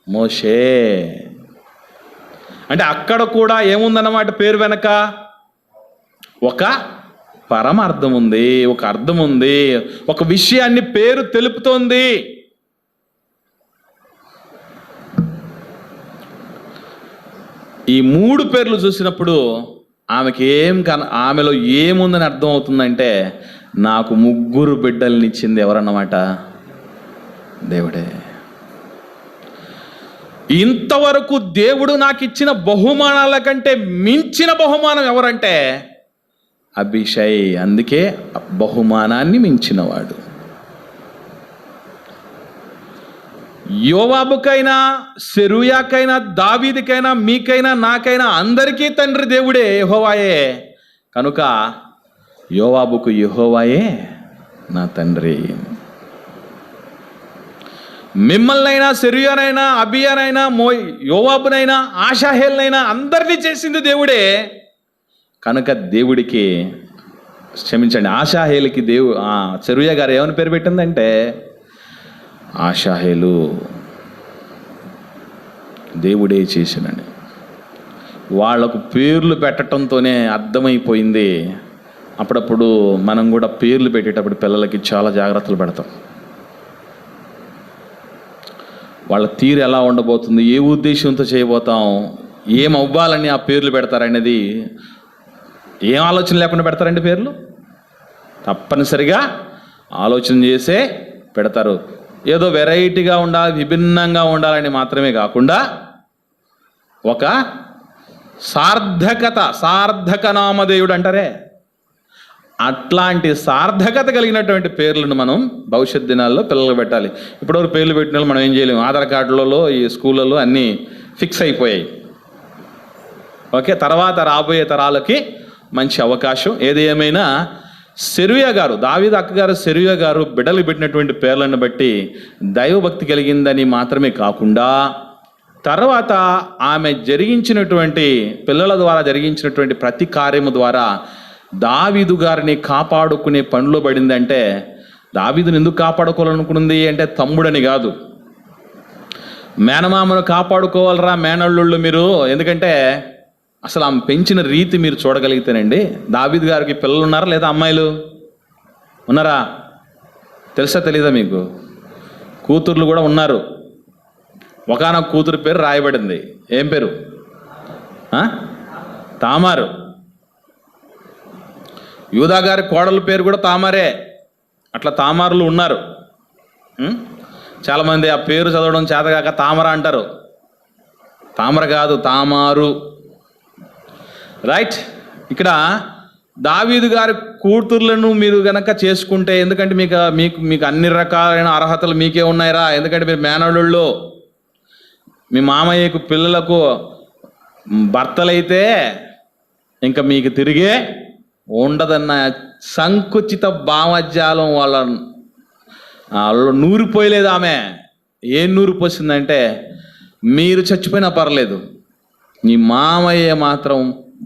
మోషే. అంటే అక్కడ కూడా ఏముందన్నమాట పేరు వెనక? ఒక పరమార్థం ఉంది, ఒక అర్థం ఉంది, ఒక విషయాన్ని పేరు తెలుపుతోంది. ఈ 3 పేర్లు చూసినప్పుడు ఆమెలో ఏముందని అర్థం అవుతుందంటే, నాకు 3 బిడ్డల్ని ఇచ్చింది ఎవరన్నమాట? దేవుడే. ఇంతవరకు దేవుడు నాకు ఇచ్చిన బహుమానాల కంటే మించిన బహుమానం ఎవరంటే అభిషయ్. అందుకే బహుమానాన్ని మించినవాడు. యోవాబుకైనా, సెరూయాకైనా, దావీదుకైనా, మీకైనా, నాకైనా అందరికీ తండ్రి దేవుడే, యెహోవాయే. కనుక యోవాబుకు యెహోవాయే నా తండ్రి. మిమ్మల్నైనా, సెరూయానైనా, అబియానైనా, యోవాబునైనా, ఆషాహేల్నైనా అందరినీ చేసింది దేవుడే. కనుక దేవుడికి, క్షమించండి, ఆషాహేలుకి సెరూయా గారు ఏమని పేరు పెట్టిందంటే ఆషాహేలు దేవుడే చేసినని. వాళ్లకు పేర్లు పెట్టడంతోనే అర్థమైపోయింది. అప్పుడప్పుడు మనం కూడా పేర్లు పెట్టేటప్పుడు పిల్లలకి చాలా జాగ్రత్తలు పెడతాం. వాళ్ళ తీరు ఎలా ఉండబోతుంది, ఏ ఉద్దేశంతో చేయబోతాం, ఏం అవ్వాలని ఆ పేర్లు పెడతారనేది ఏం ఆలోచన లేకుండా పెడతారండి పేర్లు? తప్పనిసరిగా ఆలోచన చేసే పెడతారు. ఏదో వెరైటీగా ఉండాలి, విభిన్నంగా ఉండాలని మాత్రమే కాకుండా ఒక సార్థక నామధేయుడు అంటారే, అట్లాంటి సార్థకత కలిగినటువంటి పేర్లను మనం భవిష్యత్ దినాల్లో పిల్లలకు పెట్టాలి. ఇప్పటివరకు పేర్లు పెట్టిన వాళ్ళు మనం ఏం చేయలేము. ఆధార్ కార్డులలో ఈ స్కూళ్ళలో అన్నీ ఫిక్స్ అయిపోయాయి. ఓకే, తర్వాత రాబోయే తరాలకి మంచి అవకాశం. ఏది ఏమైనా సెరూయా గారు, దావీదు అక్కగారు సెరూయా గారు బిడ్డలు పెట్టినటువంటి పేర్లను బట్టి దైవభక్తి కలిగిందని మాత్రమే కాకుండా తర్వాత ఆమె జరిగించినటువంటి పిల్లల ద్వారా జరిగించినటువంటి ప్రతి కార్యము ద్వారా దావీదు గారిని కాపాడుకునే పనిలో పడిందంటే, దావీదుని ఎందుకు కాపాడుకోవాలనుకుంది అంటే తమ్ముడని కాదు, మేనమామను కాపాడుకోవాలరా మేనల్లుళ్ళు మీరు. ఎందుకంటే అసలు ఆమె పెంచిన రీతి మీరు చూడగలిగితేనండి. దావీదు గారికి పిల్లలు ఉన్నారా లేదా? అమ్మాయిలు ఉన్నారా? తెలుసా తెలీదా మీకు? కూతుర్లు కూడా ఉన్నారు. ఒకానొక కూతురు పేరు రాయబడింది. ఏం పేరు? తామారు. యూదా గారి కోడల పేరు కూడా తామారే. అట్లా తామారులు ఉన్నారు. చాలామంది ఆ పేరు చదవడం చేతగాక తామర అంటారు. తామర కాదు, తామారు. రైట్. ఇక్కడ దావీదు గారి కూతుర్లను మీరు గనక చేసుకుంటే, ఎందుకంటే మీకు అన్ని రకాలైన అర్హతలు మీకే ఉన్నాయిరా. ఎందుకంటే మీరు మేనల్లుళ్ళు, మీ మామయ్యకు పిల్లలకు భర్తలైతే ఇంకా మీకు తిరిగే ఉండదన్న సంకుచిత భావజాలం వాళ్ళు నూరిపోయలేదు. ఆమె ఏం నూరిపోసిందంటే, మీరు చచ్చిపోయినా పర్లేదు, నీ మామయ్య మాత్రం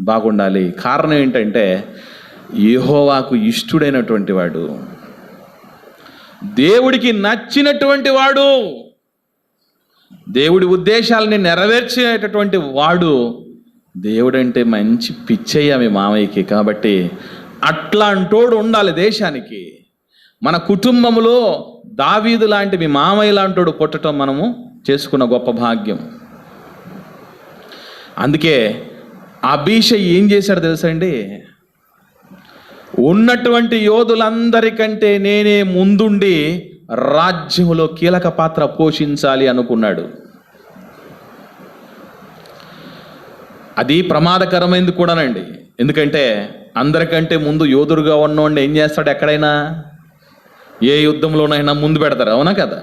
బాగుండాలి. కారణం ఏంటంటే యెహోవాకు ఇష్టుడైనటువంటి వాడు, దేవుడికి నచ్చినటువంటి వాడు, దేవుడి ఉద్దేశాలని నెరవేర్చేటటువంటి వాడు. దేవుడంటే మంచి పిచ్చయ్య మీ మామయ్యకి. కాబట్టి అట్లాంటోడు ఉండాలి దేశానికి. మన కుటుంబంలో దావీదు లాంటి మీ మామయ్య లాంటోడు పుట్టడం మనము చేసుకున్న గొప్ప భాగ్యం. అందుకే అబీషై ఏం చేశాడు తెలుసండి? ఉన్నటువంటి యోధులందరికంటే నేనే ముందుండి రాజ్యంలో కీలక పాత్ర పోషించాలి అనుకున్నాడు. అది ప్రమాదకరమైంది కూడానండి. ఎందుకంటే అందరికంటే ముందు యోధుడుగా ఉన్నవాడిని ఏం చేస్తాడు? ఎక్కడైనా ఏ యుద్ధంలోనైనా ముందు పెడతారు, అవునా కదా?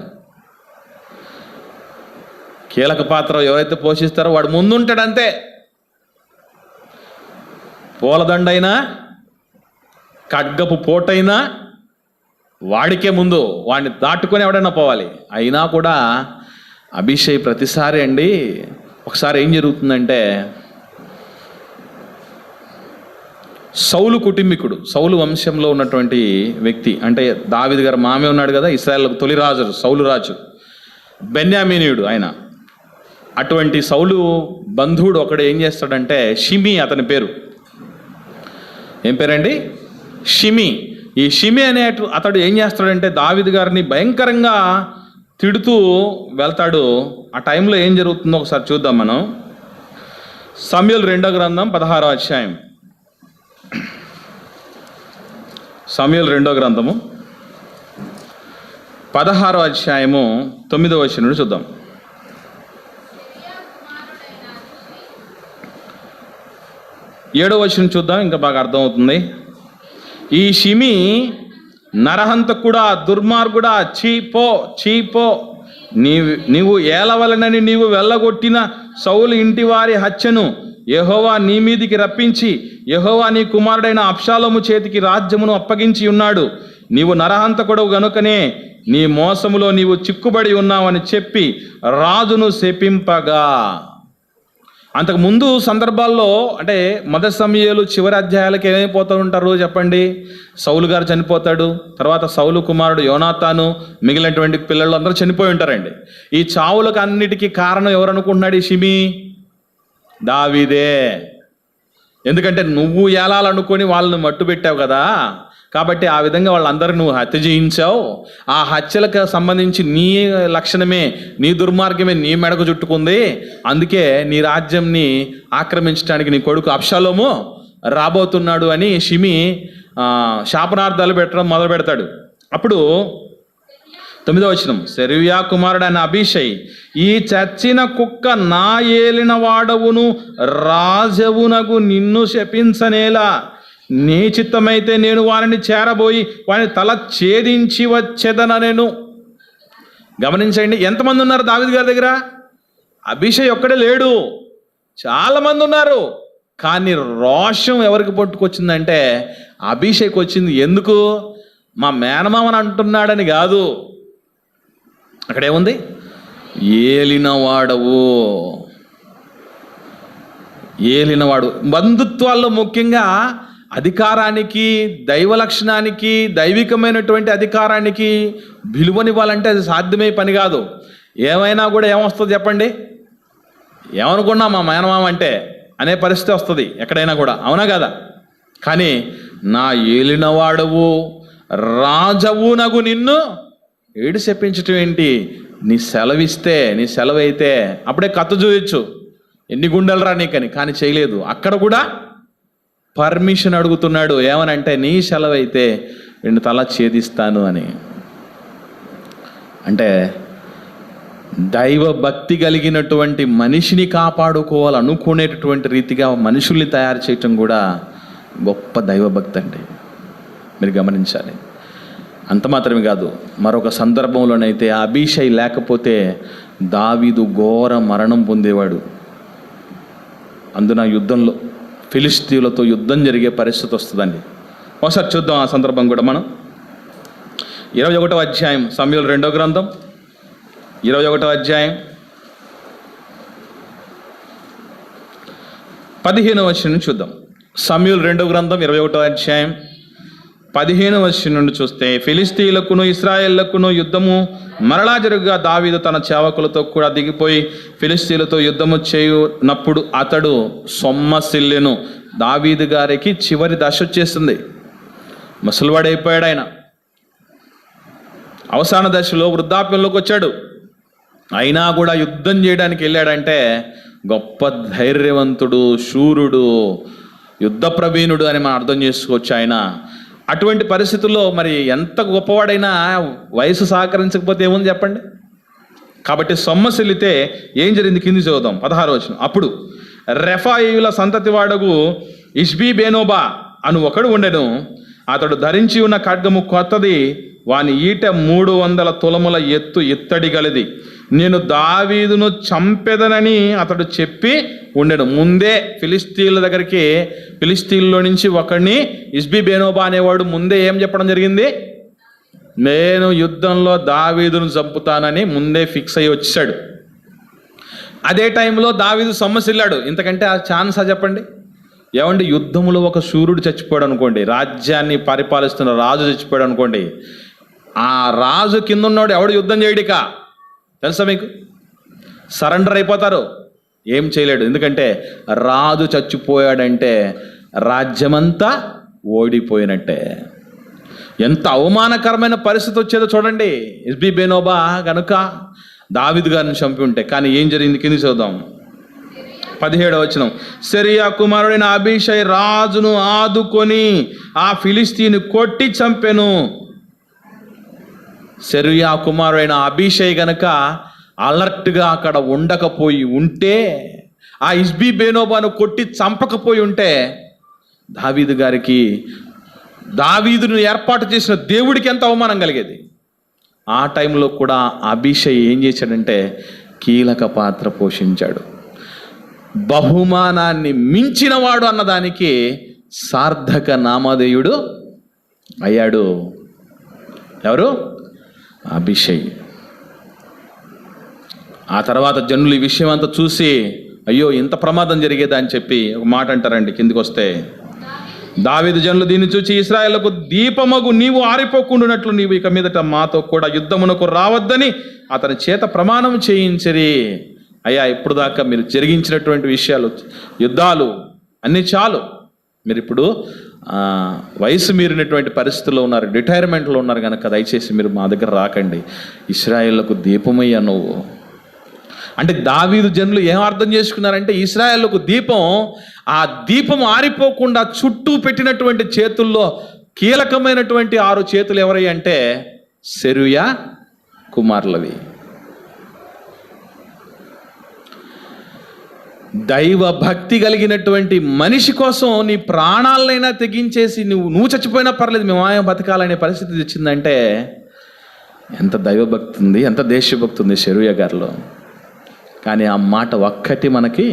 కీలక పాత్ర ఎవరైతే పోషిస్తారో వాడు ముందుంటాడు అంతే. పూలదండైనా ఖడ్గపు పోటైనా వాడికే ముందు, వాడిని దాటుకొని ఎవడైనా పోవాలి. అయినా కూడా అబీషై ప్రతిసారి అండి, ఒకసారి ఏం జరుగుతుందంటే, సౌలు కుటుంబీకుడు, సౌలు వంశంలో ఉన్నటువంటి వ్యక్తి, అంటే దావీదు గారు మామే ఉన్నాడు కదా, ఇశ్రాయేలుకు తొలి రాజు సౌలు రాజు, బెన్యామీనీయుడు ఆయన. అటువంటి సౌలు బంధువుడు ఒకడు ఏం చేస్తాడంటే, షిమి అతని పేరు. ఏం పేరండి? షిమి. ఈ షిమి అనే అతడు ఏం చేస్తాడంటే దావీదు గారిని భయంకరంగా తిడుతూ వెళ్తాడు. ఆ టైంలో ఏం జరుగుతుందో ఒకసారి చూద్దాం మనం. సమూయేలు 2వ గ్రంథం 16వ అధ్యాయం. సమూయేలు 2వ గ్రంథము 16వ అధ్యాయము 9వ వచనం నుండి చూద్దాం. ఏడవ వచనం చూద్దాం, ఇంకా బాగా అర్థమవుతుంది. ఈ షిమి నరహంతకుడా, దుర్మార్గుడా, చీపో నీవు ఏలవలనని నీవు వెళ్ళగొట్టిన సౌలు ఇంటి వారి హత్యను యెహోవా నీ మీదికి రప్పించి యెహోవా నీ కుమారుడైన అబ్షాలోము చేతికి రాజ్యమును అప్పగించి ఉన్నాడు. నీవు నరహంతకుడవు గనుకనే నీ మోసములో నీవు చిక్కుబడి ఉన్నావని చెప్పి రాజును శపింపగా. అంతకు ముందు సందర్భాల్లో, అంటే మొదటి సమూయేలు చివరి అధ్యాయాలకు ఏమైపోతూ ఉంటారు చెప్పండి? సౌలు గారు చనిపోతాడు, తర్వాత సౌలు కుమారుడు యోనాతాను, మిగిలినటువంటి పిల్లలు అందరూ చనిపోయి ఉంటారండి. ఈ చావులకు అన్నిటికీ కారణం ఎవరు అనుకుంటున్నాడు? ఈ షిమి, దావీదే. ఎందుకంటే నువ్వు ఏలాలనుకొని వాళ్ళని మట్టు పెట్టావు కదా, కాబట్టి ఆ విధంగా వాళ్ళందరూ నువ్వు హత్య చేయించావు. ఆ హత్యలకు సంబంధించి నీ లక్షణమే, నీ దుర్మార్గమే నీ మెడకు చుట్టుకుంది. అందుకే నీ రాజ్యంని ఆక్రమించడానికి నీ కొడుకు అబ్షాలోము రాబోతున్నాడు అని షిమి శాపనార్థాలు పెట్టడం మొదలు పెడతాడు. అప్పుడు 9వ వచనం, సెరూయా కుమారుడైన అబీషై, ఈ చచ్చిన కుక్క నా ఏలిన వాడవును రాజవునకు నిన్ను శపించనేలా నీ చిత్తమైతే నేను వారిని చేరబోయి వారిని తల ఛేదించి వచ్చేదనెను. గమనించండి, ఎంతమంది ఉన్నారు దావీదు గారి దగ్గర? అభిషై ఒక్కడే లేడు, చాలామంది ఉన్నారు. కానీ రోషం ఎవరికి పట్టుకొచ్చిందంటే అభిషేక్ వచ్చింది. ఎందుకు? మా మేనమామని అంటున్నాడని కాదు. అక్కడేముంది? ఏలినవాడు. బంధుత్వాల్లో ముఖ్యంగా అధికారానికి, దైవ లక్షణానికి, దైవికమైనటువంటి అధికారానికి విలువనివ్వాలంటే అది సాధ్యమే పని కాదు. ఏమైనా కూడా ఏమొస్తుంది చెప్పండి? ఏమనుకున్నా మా మేనమామ అంటే అనే పరిస్థితి వస్తుంది ఎక్కడైనా కూడా, అవునా కదా? కానీ నా ఏలినవాడవు రాజవు నగు నిన్ను ఏడు చెప్పించటం ఏంటి? నీ సెలవిస్తే, నీ సెలవైతే అప్పుడే కథ చూయొచ్చు, ఎన్ని గుండెలరా నీకని. కానీ చేయలేదు. అక్కడ కూడా పర్మిషన్ అడుగుతున్నాడు. ఏమనంటే నీ సెలవైతే రెండు తల ఛేదిస్తాను అని. అంటే దైవ భక్తి కలిగినటువంటి మనిషిని కాపాడుకోవాలనుకునేటటువంటి రీతిగా మనుషుల్ని తయారు చేయటం కూడా గొప్ప దైవభక్తి అండి. మీరు గమనించాలి. అంత మాత్రమే కాదు, మరొక సందర్భంలోనైతే అభిషై లేకపోతే దావీదు ఘోర మరణం పొందేవాడు. అందున యుద్ధంలో ఫిలిష్తీయులతో యుద్ధం జరిగే పరిస్థితి వస్తుందండి. ఒకసారి చూద్దాం ఆ సందర్భం కూడా. మనం 21వ అధ్యాయం సమూయేలు 2వ గ్రంథం 21వ అధ్యాయం 15వ వచనం చూద్దాం. సమూయేలు 2వ గ్రంథం 21వ అధ్యాయం 15వ వచనం నుండి చూస్తే, ఫిలిష్తీయులకును ఇశ్రాయేళ్లకును యుద్ధము మరలా జరుగుగా దావీదు తన సేవకులతో కూడా దిగిపోయి ఫిలిష్తీయులతో యుద్ధము చేయునప్పుడు అతడు సొమ్మసిల్లెను. దావీదు గారికి చివరి దశ వచ్చేస్తుంది. ముసలివాడైపోయాడు ఆయన. అవసాన దశలో వృద్ధాప్యంలోకి వచ్చాడు. అయినా కూడా యుద్ధం చేయడానికి వెళ్ళాడంటే గొప్ప ధైర్యవంతుడు, శూరుడు, యుద్ధ ప్రవీణుడు అని మనం అర్థం చేసుకోవచ్చు ఆయన. అటువంటి పరిస్థితుల్లో మరి ఎంత గొప్పవాడైనా వయసు సహకరించకపోతే ఏముంది చెప్పండి? కాబట్టి సొమ్మసిల్లితే ఏం జరిగింది కింది చదువుదాం. 16వ వచనం. అప్పుడు రెఫాయియుల సంతతి వాడగు ఇష్బీబేనోబా అను ఒకడు ఉండెను. అతడు ధరించి ఉన్న ఖడ్గము కొత్తది, వాని ఈట 300 తులముల ఎత్తు ఇత్తడి గలది. నేను దావీదును చంపెదనని అతడు చెప్పి ఉండెను. ముందే ఫిలిష్తీయుల దగ్గరికి, ఫిలిష్తీయుల్లో నుంచి ఒకడిని ఇష్బీబేనోబా అనేవాడు ముందే ఏం చెప్పడం జరిగింది? నేను యుద్ధంలో దావీదును చంపుతానని ముందే ఫిక్స్ అయ్యి వచ్చాడు. అదే టైంలో దావీదు సొమ్మసిల్లాడు. ఇంతకంటే ఆ ఛాన్సా చెప్పండి? ఏమండి, యుద్ధములో ఒక శూరుడు చచ్చిపోయాడు అనుకోండి, రాజ్యాన్ని పరిపాలిస్తున్న రాజు చచ్చిపోయాడు అనుకోండి, ఆ రాజు కింద ఉన్నవాడు ఎవడు యుద్ధం చేయడిక తెలుసా మీకు? సరెండర్ అయిపోతారు, ఏం చేయలేడు. ఎందుకంటే రాజు చచ్చిపోయాడంటే రాజ్యమంతా ఓడిపోయినట్టే. ఎంత అవమానకరమైన పరిస్థితి వచ్చేదో చూడండి. ఇష్బీబేనోబా కనుక దావీదు గారిని చంపి ఉంటే. కానీ ఏం జరిగింది కింది చూద్దాం. 17వ వచనం. సెరూయా కుమారుడైన అబీషై రాజును ఆదుకొని ఆ ఫిలిష్తీయుని కొట్టి చంపెను. సెరూయా కుమారుడైన అబీషై గనక అలర్ట్గా అక్కడ ఉండకపోయి ఉంటే, ఆ ఇష్బీబేనోబాను కొట్టి చంపకపోయి ఉంటే, దావీదు గారికి, దావీదును ఏర్పాటు చేసిన దేవుడికి ఎంత అవమానం కలిగేది. ఆ టైంలో కూడా అబీషై ఏం చేశాడంటే కీలక పాత్ర పోషించాడు. బహుమానాన్ని మించినవాడు అన్నదానికి సార్థక నామధేయుడు అయ్యాడు. ఎవరు? అబీషై. ఆ తర్వాత జనులు ఈ విషయం అంతా చూసి అయ్యో ఇంత ప్రమాదం జరిగేదా అని చెప్పి ఒక మాట అంటారండి కిందికి వస్తే. దావీదు జనులు దీన్ని చూచి, ఇశ్రాయేలుకు దీపమగు నీవు ఆరిపోకుండానట్లు నీవు ఇక మీదట మాతో కూడా యుద్ధమునకు రావద్దని అతని చేత ప్రమాణం చేయించిరి. అయ్యా, ఇప్పుడు దాకా మీరు జరిగించినటువంటి విషయాలు, యుద్ధాలు అన్నీ చాలు. మీరు ఇప్పుడు వయసు మీరినటువంటి పరిస్థితుల్లో ఉన్నారు, రిటైర్మెంట్లో ఉన్నారు కనుక దయచేసి మీరు మా దగ్గర రాకండి. ఇశ్రాయేలుకు దీపమయ్యా నువ్వు అంటే దావీదు జనులు ఏం అర్థం చేసుకున్నారంటే ఇశ్రాయేలుకు దీపం, ఆ దీపం ఆరిపోకుండా చుట్టూ పెట్టినటువంటి చేతుల్లో కీలకమైనటువంటి 6 చేతులు ఎవరై అంటే సెరూయా కుమారులవి. దైవ భక్తి కలిగినటువంటి మనిషి కోసం నీ ప్రాణాలనైనా తెగించేసి నువ్వు చచ్చిపోయినా పర్లేదు మేము ఆయన బతకాలనే పరిస్థితి తెచ్చిందంటే ఎంత దైవభక్తి ఉంది, ఎంత దేశభక్తి ఉంది సెరూయా గారిలో. కానీ ఆ మాట ఒక్కటి మనకి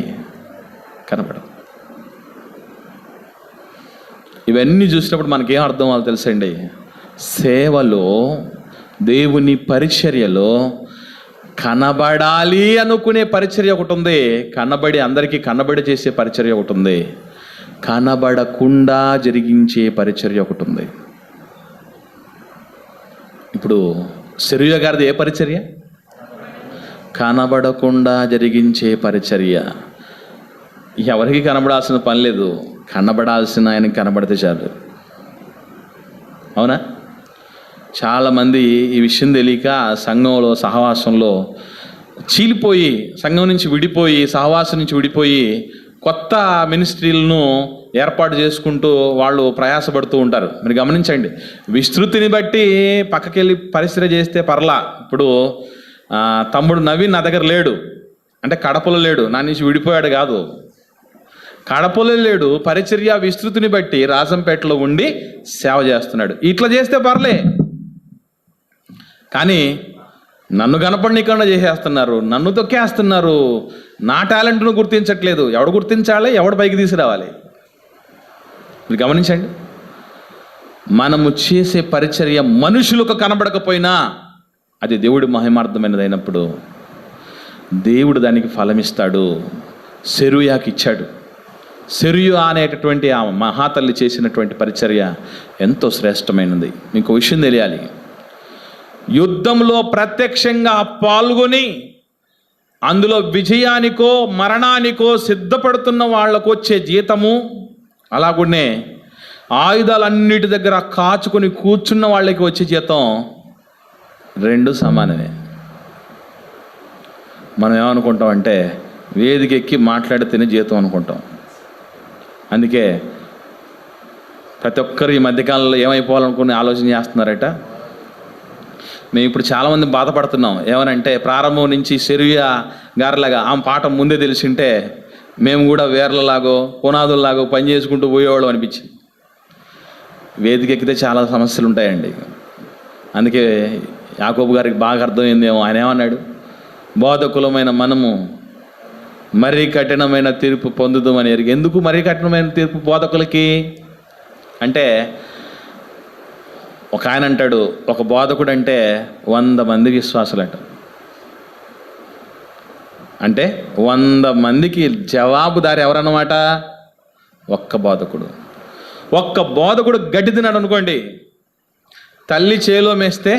కనపడదు. ఇవన్నీ చూసినప్పుడు మనకేం అర్థం అవ్వాలి తెలుసండి, సేవలో దేవుని పరిచర్యలో కనబడాలి అనుకునే పరిచర్య ఒకటి ఉంది, అందరికీ కనబడి చేసే పరిచర్య ఒకటి ఉంది, కనబడకుండా జరిగించే పరిచర్య ఒకటి ఉంది. ఇప్పుడు సెరూయా గారిది ఏ పరిచర్య? కనబడకుండా జరిగించే పరిచర్య. ఎవరికి కనబడాల్సిన పని లేదు, కనబడాల్సిన ఆయనకి కనబడితే చాలు. అవునా? చాలామంది ఈ విషయం తెలియక సంఘంలో సహవాసంలో చీలిపోయి, సంఘం నుంచి విడిపోయి, సహవాసం నుంచి విడిపోయి కొత్త మినిస్ట్రీలను ఏర్పాటు చేసుకుంటూ వాళ్ళు ప్రయాసపడుతూ ఉంటారు. మీరు గమనించండి, విస్తృతిని బట్టి పక్కకెళ్ళి పరిచర్య చేస్తే పర్లా. ఇప్పుడు తమ్ముడు నవీన్ నా దగ్గర లేడు అంటే కడపలో లేడు, నా నుంచి విడిపోయాడు కాదు, కడపలో లేడు, పరిచర్య విస్తృతిని బట్టి రాజంపేటలో ఉండి సేవ చేస్తున్నాడు. ఇట్లా చేస్తే పర్లే. కానీ నన్ను కనపడనీకుండా చేసేస్తున్నారు, నన్ను తొక్కేస్తున్నారు, నా టాలెంట్ను గుర్తించట్లేదు. ఎవడు గుర్తించాలి, ఎవడు పైకి తీసుకురావాలి? మీరు గమనించండి, మనము చేసే పరిచర్య మనుషులకు కనబడకపోయినా అది దేవుడి మహిమార్థమైనదైనప్పుడు దేవుడు దానికి ఫలమిస్తాడు. సెరూయాకి ఇచ్చాడు. సెరూయా అనేటటువంటి ఆ మహాతల్లి చేసినటువంటి పరిచర్య ఎంతో శ్రేష్టమైనది. మీకు విషయం తెలియాలి, యుద్ధంలో ప్రత్యక్షంగా పాల్గొని అందులో విజయానికో మరణానికో సిద్ధపడుతున్న వాళ్లకు వచ్చే జీతము, అలాగునే ఆయుధాలన్నిటి దగ్గర కాచుకొని కూర్చున్న వాళ్ళకి వచ్చే జీతం రెండు సమానమే. మనం ఏమనుకుంటాం అంటే వేదిక ఎక్కి మాట్లాడితేనే జీతం అనుకుంటాం. అందుకే ప్రతి ఒక్కరు ఈ మధ్యకాలంలో ఏమైపోవాలనుకుని ఆలోచన చేస్తున్నారట. మేము ఇప్పుడు చాలామంది బాధపడుతున్నాం. ఏమనంటే ప్రారంభం నుంచి సెరూయా గారిలాగా ఆమె పాఠం ముందే తెలిసింటే మేము కూడా వేర్లలాగో పునాదుల్లాగో పని చేసుకుంటూ పోయేవాళ్ళం అనిపించింది. వేదిక ఎక్కితే చాలా సమస్యలు ఉంటాయండి. అందుకే యాకోబు గారికి బాగా అర్థమైందేమో. ఆయన ఏమన్నాడు, బోధకులమైన మనము మరీ కఠినమైన తీర్పు పొందుదామని ఎరిగి. ఎందుకు మరీ కఠినమైన తీర్పు బోధకులకి అంటే, ఒక ఆయన అంటాడు, ఒక బోధకుడు అంటే 100 మంది విశ్వాసులంట. అంటే 100 మందికి జవాబుదారి ఎవరన్నమాట? ఒక్క బోధకుడు. ఒక్క బోధకుడు గడ్డి తిన్నాడు అనుకోండి, తల్లి చేలో మేస్తే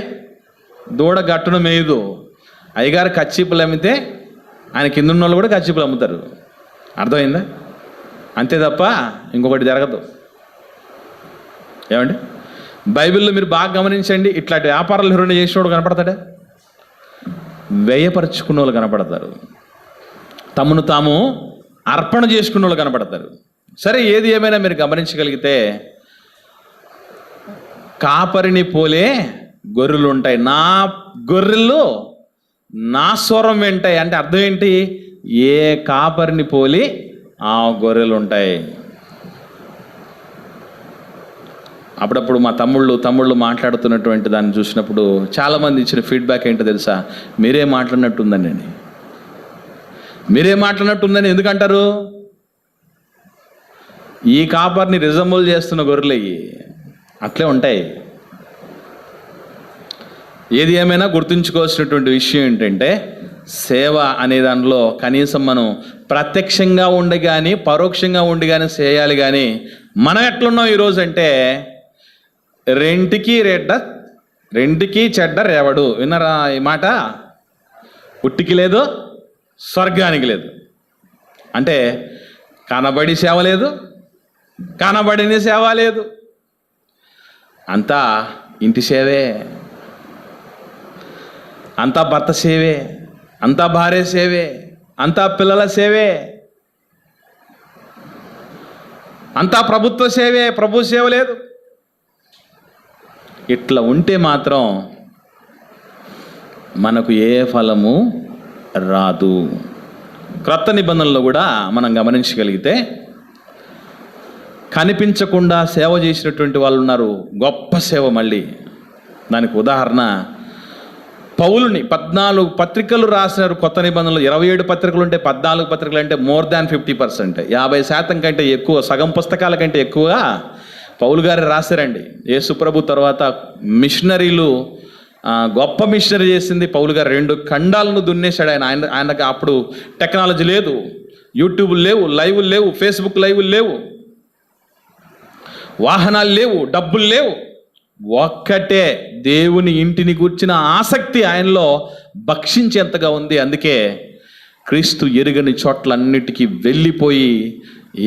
దూడ గట్టును మేయదు. అయ్యగారు కచ్చిపులు అమ్మితే ఆయన కింద ఉన్న వాళ్ళు కూడా కచ్చిపులు అమ్ముతారు. అర్థమైందా? అంతే తప్ప ఇంకొకటి జరగదు. ఏమండి, బైబిల్లో మీరు బాగా గమనించండి, ఇట్లాంటి వ్యాపారాలు ఎవరైనా చేసినోడు కనపడతాడా? వ్యయపరుచుకున్న వాళ్ళు కనపడతారు, తమను తాము అర్పణ చేసుకున్న వాళ్ళు కనపడతారు. సరే, ఏది ఏమైనా మీరు గమనించగలిగితే కాపరిని పోలే గొర్రెలు ఉంటాయి, నా గొర్రెలు నా స్వరం వింటాయి. అంటే అర్థం ఏంటి? ఏ కాపరిని పోలి ఆ గొర్రెలు ఉంటాయి. అప్పుడప్పుడు మా తమ్ముళ్ళు మాట్లాడుతున్నటువంటి దాన్ని చూసినప్పుడు చాలామంది ఇచ్చిన ఫీడ్బ్యాక్ ఏంటో తెలుసా? మీరే మాట్లాడినట్టుందని. మీరే మాట్లాడినట్టుందని ఎందుకంటారు? ఈ కాపర్ని రిజంబుల్ చేస్తున్న గొర్రెలయ్యి అట్లే ఉంటాయి. ఏది ఏమైనా గుర్తుంచుకోవాల్సినటువంటి విషయం ఏంటంటే, సేవ అనే దానిలో కనీసం మనం ప్రత్యక్షంగా ఉండి కానీ పరోక్షంగా ఉండి కానీ చేయాలి. కానీ మనం ఎట్లున్నాం ఈరోజు అంటే, రెంటికి చెడ్డ రేవడు. విన్నారా ఈ మాట? పుట్టికి లేదు, స్వర్గానికి లేదు. అంటే కనబడి సేవ లేదు, కనబడిన సేవ లేదు, అంతా ఇంటి సేవే, అంతా భర్త సేవే, అంతా భార్య సేవే, అంతా పిల్లల సేవే, అంతా ప్రభుత్వ సేవే, ప్రభు సేవ లేదు. ఇట్లా ఉంటే మాత్రం మనకు ఏ ఫలము రాదు. క్రొత్త నిబంధనలో కూడా మనం గమనించగలిగితే కనిపించకుండా సేవ చేసినటువంటి వాళ్ళు ఉన్నారు. గొప్ప సేవ. మళ్ళీ దానికి ఉదాహరణ పౌలుని 14 పత్రికలు రాసినారు కొత్త నిబంధనలు. 27 పత్రికలు ఉంటే 14 పత్రికలు అంటే మోర్ దాన్ 50%, 50% కంటే ఎక్కువ, సగం పుస్తకాల కంటే ఎక్కువగా పౌలు గారు రాశారండి. యేసుప్రభు తర్వాత మిషనరీలు, గొప్ప మిషనరీ చేసింది పౌలు గారు. 2 ఖండాలను దున్నేశాడు ఆయనకి అప్పుడు టెక్నాలజీ లేదు, యూట్యూబ్ లేవు, లైవ్లు లేవు, ఫేస్బుక్ లైవ్లు లేవు, వాహనాలు లేవు, డబ్బులు లేవు. ఒక్కటే దేవుని ఇంటిని గూర్చిన ఆసక్తి ఆయనలో భక్షించేంతగా ఉంది. అందుకే క్రీస్తు ఎరుగని చోట్లన్నిటికీ వెళ్ళిపోయి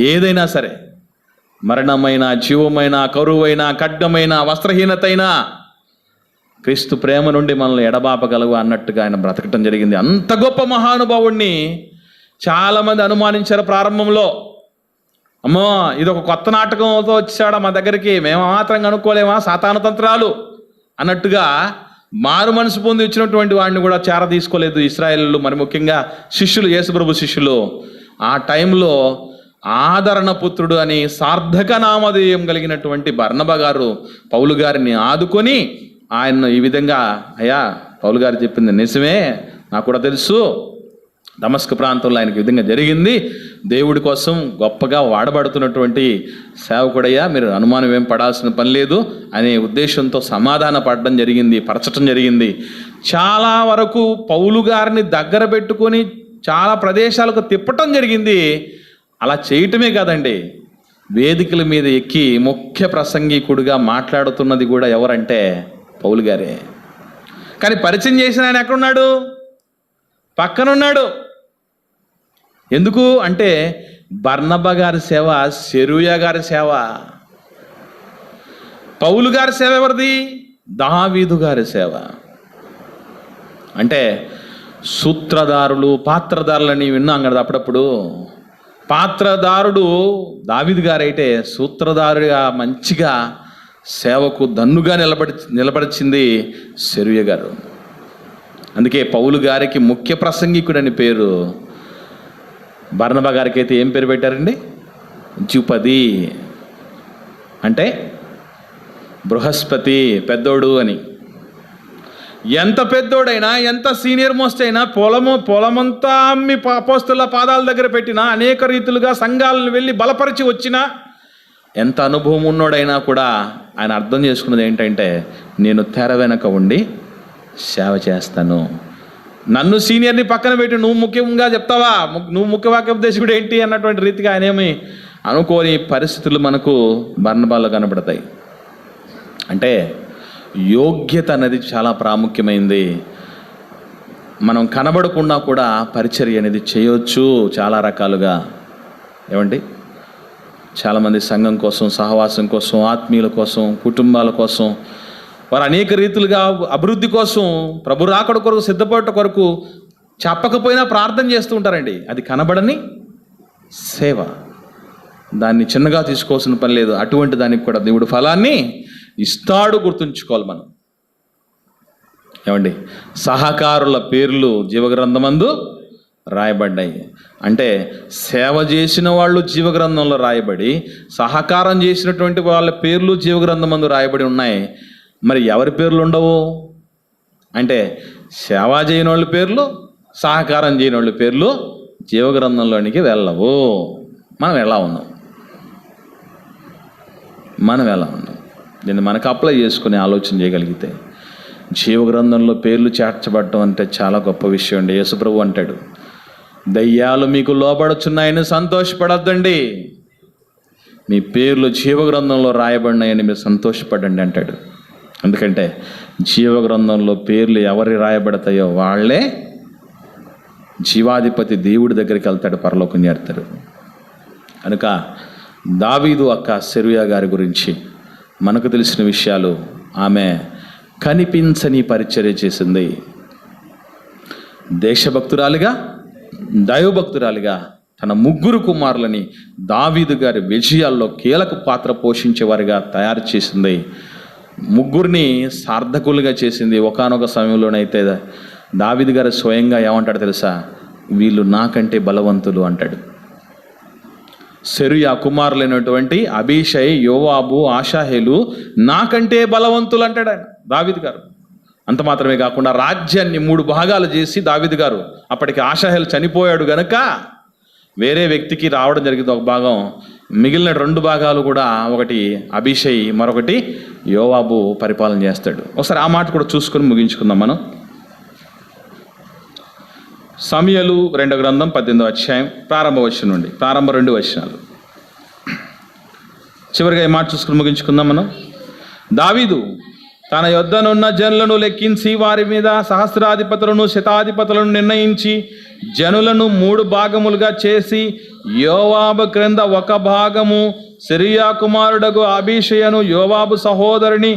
ఏదైనా సరే, మరణమైన, జీవమైన, కరువైన, ఖడ్గమైన, వస్త్రహీనతైనా క్రీస్తు ప్రేమ నుండి మనల్ని ఎడబాపగలవు అన్నట్టుగా ఆయన బ్రతకటం జరిగింది. అంత గొప్ప మహానుభావుణ్ణి చాలామంది అనుమానించారు ప్రారంభంలో. అమ్మో, ఇది ఒక కొత్త నాటకంతో వచ్చాడా మా దగ్గరికి, మేము మాత్రం కనుక్కోలేమా, సాతాను తంత్రాలు అన్నట్టుగా మారు మనసు పొంది వచ్చినటువంటి వాడిని కూడా చేర తీసుకోలేదు ఇశ్రాయేలు. మరి ముఖ్యంగా శిష్యులు, యేసుప్రభు శిష్యులు ఆ టైంలో ఆదరణ పుత్రుడు అని సార్థక నామధేయం కలిగినటువంటి బర్నబా గారు పౌలు గారిని ఆదుకొని ఆయన్ను ఈ విధంగా, అయ్యా పౌలు గారు చెప్పింది నిజమే, నాకు కూడా తెలుసు, దమస్కు ప్రాంతంలో ఆయనకి ఈ విధంగా జరిగింది, దేవుడి కోసం గొప్పగా వాడబడుతున్నటువంటి సేవకుడయ్యా, మీరు అనుమానం ఏం పడాల్సిన పని లేదు అనే ఉద్దేశంతో సమాధాన పడడం జరిగింది, పరచటం జరిగింది. చాలా వరకు పౌలు గారిని దగ్గర పెట్టుకొని చాలా ప్రదేశాలకు తిప్పటం జరిగింది. అలా చేయటమే కాదండి, వేదికల మీద ఎక్కి ముఖ్య ప్రసంగికుడిగా మాట్లాడుతున్నది కూడా ఎవరంటే పౌలు గారే. కానీ పరిచయం చేసిన ఆయన ఎక్కడున్నాడు? పక్కనున్నాడు. ఎందుకు అంటే బర్నబా గారి సేవ, సెరూయా గారి సేవ. పౌలు గారి సేవ ఎవరిది? దావీదు గారి సేవ. అంటే సూత్రధారులు, పాత్రధారులని విన్నాం కదా అప్పుడప్పుడు. పాత్రధారుడు దావీదు గారైతే సూత్రధారుగా మంచిగా సేవకు దన్నుగా నిలబడిచింది సెరూయా గారు. అందుకే పౌలు గారికి ముఖ్య ప్రసంగికుడని పేరు. బర్నబా గారికి అయితే ఏం పేరు పెట్టారండి? ద్యుపది, అంటే బృహస్పతి, పెద్దోడు అని. ఎంత పెద్దోడైనా, ఎంత సీనియర్ మోస్ట్ అయినా, పొలమంతా అమ్మి అపోస్తలుల పాదాల దగ్గర పెట్టినా, అనేక రీతులుగా సంఘాలను వెళ్ళి బలపరిచి వచ్చినా, ఎంత అనుభవం ఉన్నోడైనా కూడా ఆయన అర్థం చేసుకున్నది ఏంటంటే, నేను తెర వెనక ఉండి సేవ చేస్తాను. నన్ను సీనియర్ని పక్కన పెట్టి నువ్వు ముఖ్యంగా చెప్తావా, నువ్వు ముఖ్య వాక్యోపదేశకుడు ఏంటి అన్నటువంటి రీతిగా ఆయన ఏమి అనుకోని పరిస్థితులు మనకు బర్నబాలో కనబడతాయి. అంటే యోగ్యత అనేది చాలా ప్రాముఖ్యమైంది. మనం కనబడకుండా కూడా పరిచర్య అనేది చేయవచ్చు చాలా రకాలుగా. ఏమండి, చాలామంది సంఘం కోసం, సహవాసం కోసం, ఆత్మీయుల కోసం, కుటుంబాల కోసం, వారు అనేక రీతులుగా అభివృద్ధి కోసం, ప్రభు రాకడ కొరకు సిద్ధపడట కొరకు చెప్పకపోయినా ప్రార్థన చేస్తూ ఉంటారండి. అది కనబడని సేవ. దాన్ని చిన్నగా తీసుకోవాల్సిన పని లేదు. అటువంటి దానికి కూడా దేవుడు ఫలాన్ని ఇస్తాడు, గుర్తుంచుకోవాలి మనం. ఏమండి, సహకారుల పేర్లు జీవగ్రంథమందు రాయబడ్డాయి. అంటే సేవ చేసిన వాళ్ళు జీవగ్రంథంలో రాయబడి, సహకారం చేసినటువంటి వాళ్ళ పేర్లు జీవగ్రంథమందు రాయబడి ఉన్నాయి. మరి ఎవరి పేర్లు ఉండవు అంటే, సేవ చేయని వాళ్ళ పేర్లు, సహకారం చేయని వాళ్ళ పేర్లు జీవగ్రంథంలోనికి వెళ్ళవు. మనం ఎలా ఉన్నాం? దీన్ని మనకు అప్లై చేసుకుని ఆలోచన చేయగలిగితే జీవగ్రంథంలో పేర్లు చేర్చబడటం అంటే చాలా గొప్ప విషయం అండి. యేసుప్రభు అంటాడు, దయ్యాలు మీకు లోబడుచున్నాయని సంతోషపడద్దండి, మీ పేర్లు జీవగ్రంథంలో రాయబడినాయని మీరు సంతోషపడండి అంటాడు. ఎందుకంటే జీవగ్రంథంలో పేర్లు ఎవరి రాయబడతాయో వాళ్ళే జీవాధిపతి దేవుడి దగ్గరికి వెళ్తాడు, పరలోకం చేరుతారు. కనుక దావీదు అక్క సెరూయా గారి గురించి మనకు తెలిసిన విషయాలు, ఆమె కనిపించని పరిచర్య చేసింది. దేశభక్తురాలిగా, దైవభక్తురాలిగా తన 3 కుమారులని దావీదు గారి విజయాల్లో కీలక పాత్ర పోషించేవారిగా తయారు చేసింది. 3 సార్థకులుగా చేసింది. ఒకానొక సమయంలోనైతే దావీదు గారు స్వయంగా ఏమంటాడు తెలుసా? వీళ్ళు నాకంటే బలవంతులు అంటాడు. సెరూయా కుమారులైనటువంటి అబీషై, యోవాబు, ఆషాహేలు నాకంటే బలవంతులు అంటాడు ఆయన, దావీదు గారు. అంత మాత్రమే కాకుండా రాజ్యాన్ని 3 భాగాలు చేసి దావీదు గారు, అప్పటికి ఆషాహేలు చనిపోయాడు గనక వేరే వ్యక్తికి రావడం జరిగింది ఒక భాగం, మిగిలిన 2 భాగాలు కూడా ఒకటి అబీషై, మరొకటి యోవాబు పరిపాలన చేస్తాడు. ఒకసారి ఆ మాట కూడా చూసుకొని ముగించుకుందాం మనం. సమూయేలు 2వ గ్రంథం 18వ అధ్యాయం ప్రారంభ వచనం నుండి, ప్రారంభ 2 వచనాలు చివరిగా ఈ మాట చూసుకుని ముగించుకుందాం మనం. దావీదు తన యొద్దనున్న జనులను లెక్కించి వారి మీద సహస్రాధిపతులను శతాధిపతులను నిర్ణయించి జనులను 3 భాగములుగా చేసి యోవాబు క్రింద 1 భాగము, సెరూయా కుమారుడగు అబీషయను యోవాబు సహోదరుని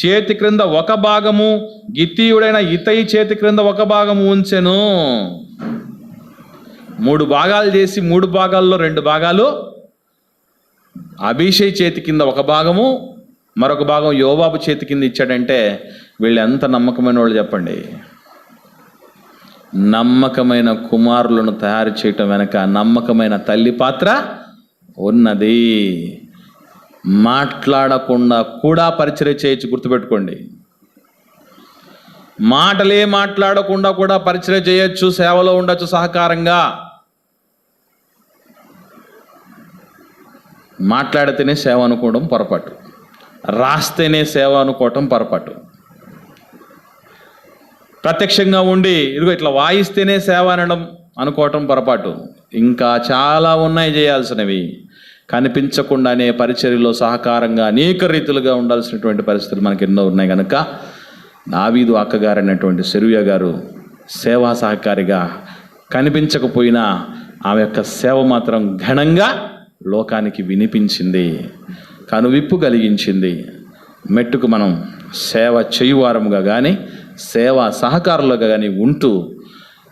చేతి క్రింద 1 భాగము, గిత్తీయుడైన ఇత్తయి చేతి క్రింద 1 భాగము ఉంచెను. 3 భాగాలు చేసి 3 భాగాల్లో 2 భాగాలు అబీషై చేతి కింద 1 భాగము, మరొక భాగం యోవాబు చేతి కింద ఇచ్చాడంటే వీళ్ళు ఎంత నమ్మకమైన వాళ్ళు చెప్పండి. నమ్మకమైన కుమారులను తయారు చేయటం వెనక నమ్మకమైన తల్లి పాత్ర ఉన్నది. మాట్లాడకుండా కూడా పరిచర్య చేయొచ్చు, గుర్తుపెట్టుకోండి. మాటలే మాట్లాడకుండా కూడా పరిచర్య చేయొచ్చు, సేవలో ఉండొచ్చు సహకారంగా. మాట్లాడితేనే సేవ అనుకోవడం పొరపాటు, రాస్తేనే సేవ అనుకోవటం పొరపాటు. ప్రత్యక్షంగా ఉండి ఇదిగో ఇట్లా వాయిస్తేనే సేవ అనడం అనుకోవటం పొరపాటు. ఇంకా చాలా ఉన్నాయి చేయాల్సినవి. కనిపించకుండానే పరిచర్యలో సహకారంగా అనేక రీతులుగా ఉండాల్సినటువంటి పరిస్థితులు మనకి ఎన్నో ఉన్నాయి కనుక దావీదు అక్కగారు అనేటువంటి సెరూయా గారు సేవా సహకారిగా కనిపించకపోయినా ఆమె యొక్క సేవ మాత్రం ఘనంగా లోకానికి వినిపించింది, కనువిప్పు కలిగించింది. మెట్టుకు మనం సేవ చేయువారముగా కానీ సేవా సహకారులుగా కానీ ఉంటూ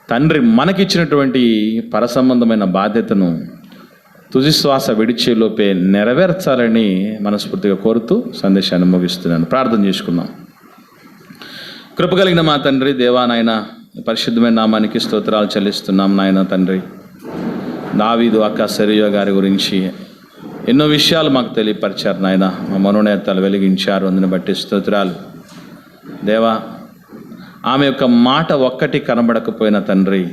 తండ్రి మనకిచ్చినటువంటి పరసంబంధమైన బాధ్యతను తుదిశ్వాస విడిచేలోపే నెరవేర్చాలని మనస్ఫూర్తిగా కోరుతూ సందేశాన్ని ముగిస్తున్నాను. ప్రార్థన చేసుకుందాం. కృపగలిగిన మా తండ్రి, దేవా నాయన, పరిశుద్ధమైన నామానికి స్తోత్రాలు చెల్లిస్తున్నాం నాయన తండ్రి. దావీదు అక్క సెరూయా గారి గురించి ఎన్నో విషయాలు మాకు తెలియపరిచారు నాయన. మా మనోనేతలు వెలిగించారు, అందుని బట్టి స్తోత్రాలు. దేవా, ఆమె యొక్క మాట ఒక్కటి కనబడకపోయిన తండ్రి,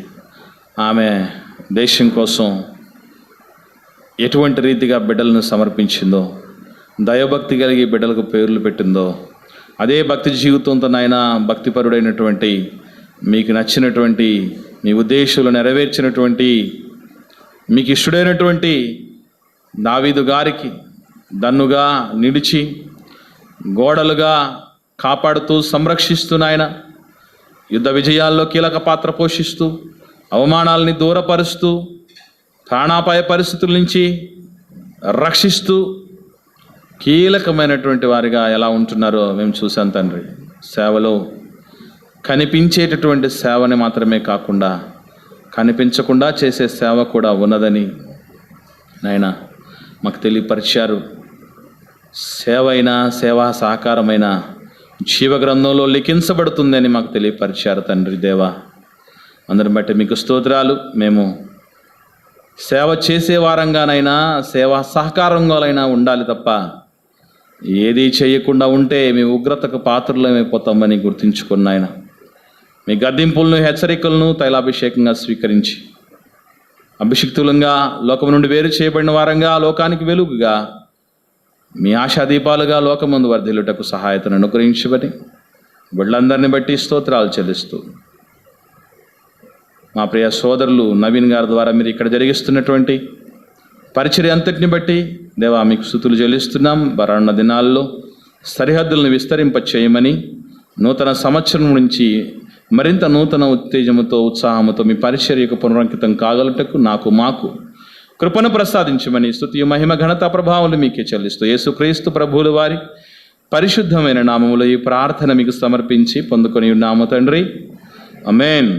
ఆమె దేశం కోసం ఎటువంటి రీతిగా బిడ్డలను సమర్పించిందో, దైవభక్తి కలిగి బిడ్డలకు పేర్లు పెట్టిందో, అదే భక్తి జీవితంతో నాయన భక్తిపరుడైనటువంటి, మీకు నచ్చినటువంటి, మీ ఉద్దేశాలు నెరవేర్చినటువంటి, మీకు ఇష్టడైనటువంటి దావీదు గారికి దన్నుగా నిలిచి గోడలుగా కాపాడుతూ సంరక్షిస్తూ నాయన యుద్ధ విజయాల్లో కీలక పాత్ర పోషిస్తూ అవమానాలని దూరపరుస్తూ ప్రాణాపాయ పరిస్థితుల నుంచి రక్షిస్తూ కీలకమైనటువంటి వారిగా ఎలా ఉంటున్నారో మేము చూసాం తండ్రి. సేవలో కనిపించేటటువంటి సేవని మాత్రమే కాకుండా కనిపించకుండా చేసే సేవ కూడా ఉన్నదని నాయన మాకు తెలియపరిచారు. సేవ అయినా సేవా సహకారమైన జీవగ్రంథంలో లిఖించబడుతుందని మాకు తెలియపరిచారు తండ్రి. దేవా, అందరిని బట్టి మీకు స్తోత్రాలు. మేము సేవ చేసే వారంగానైనా సేవా సహకారంగానైనా ఉండాలి తప్ప ఏది చేయకుండా ఉంటే మీ ఉగ్రతకు పాత్రలమైపోతామని గుర్తించుకున్న ఆయన మీ గద్దింపులను, హెచ్చరికలను తైలాభిషేకంగా స్వీకరించి అభిషిక్తులంగా లోకం నుండి వేరు చేయబడిన వారంగా లోకానికి వెలుగుగా మీ ఆశాదీపాలుగా లోకమందు వర్ధిల్లుటకు సహాయతను అనుగ్రహించబడి వీళ్ళందరినీ బట్టి స్తోత్రాలు చెల్లిస్తూ మా ప్రియ సోదరులు నవీన్ గారి ద్వారా మీరు ఇక్కడ జరిగిస్తున్నటువంటి పరిచర్య అంతటిని బట్టి దేవా మీకు స్తుతులు చెల్లిస్తున్నాం. బరాన్న దినాల్లో సరిహద్దులను విస్తరింప చేయమని నూతన సంవత్సరం నుంచి మరింత నూతన ఉత్తేజముతో, ఉత్సాహముతో మీ పరిచర్యకు పునరంకితం కాగలటకు మాకు కృపను ప్రసాదించమని స్తుతి, మహిమ, ఘనత, ప్రభావాలు మీకే చెల్లిస్తూ యేసుక్రీస్తు ప్రభువుల వారి పరిశుద్ధమైన నామములో ఈ ప్రార్థన మీకు సమర్పించి పొందుకొని ఉన్నాము తండ్రి. ఆమేన్.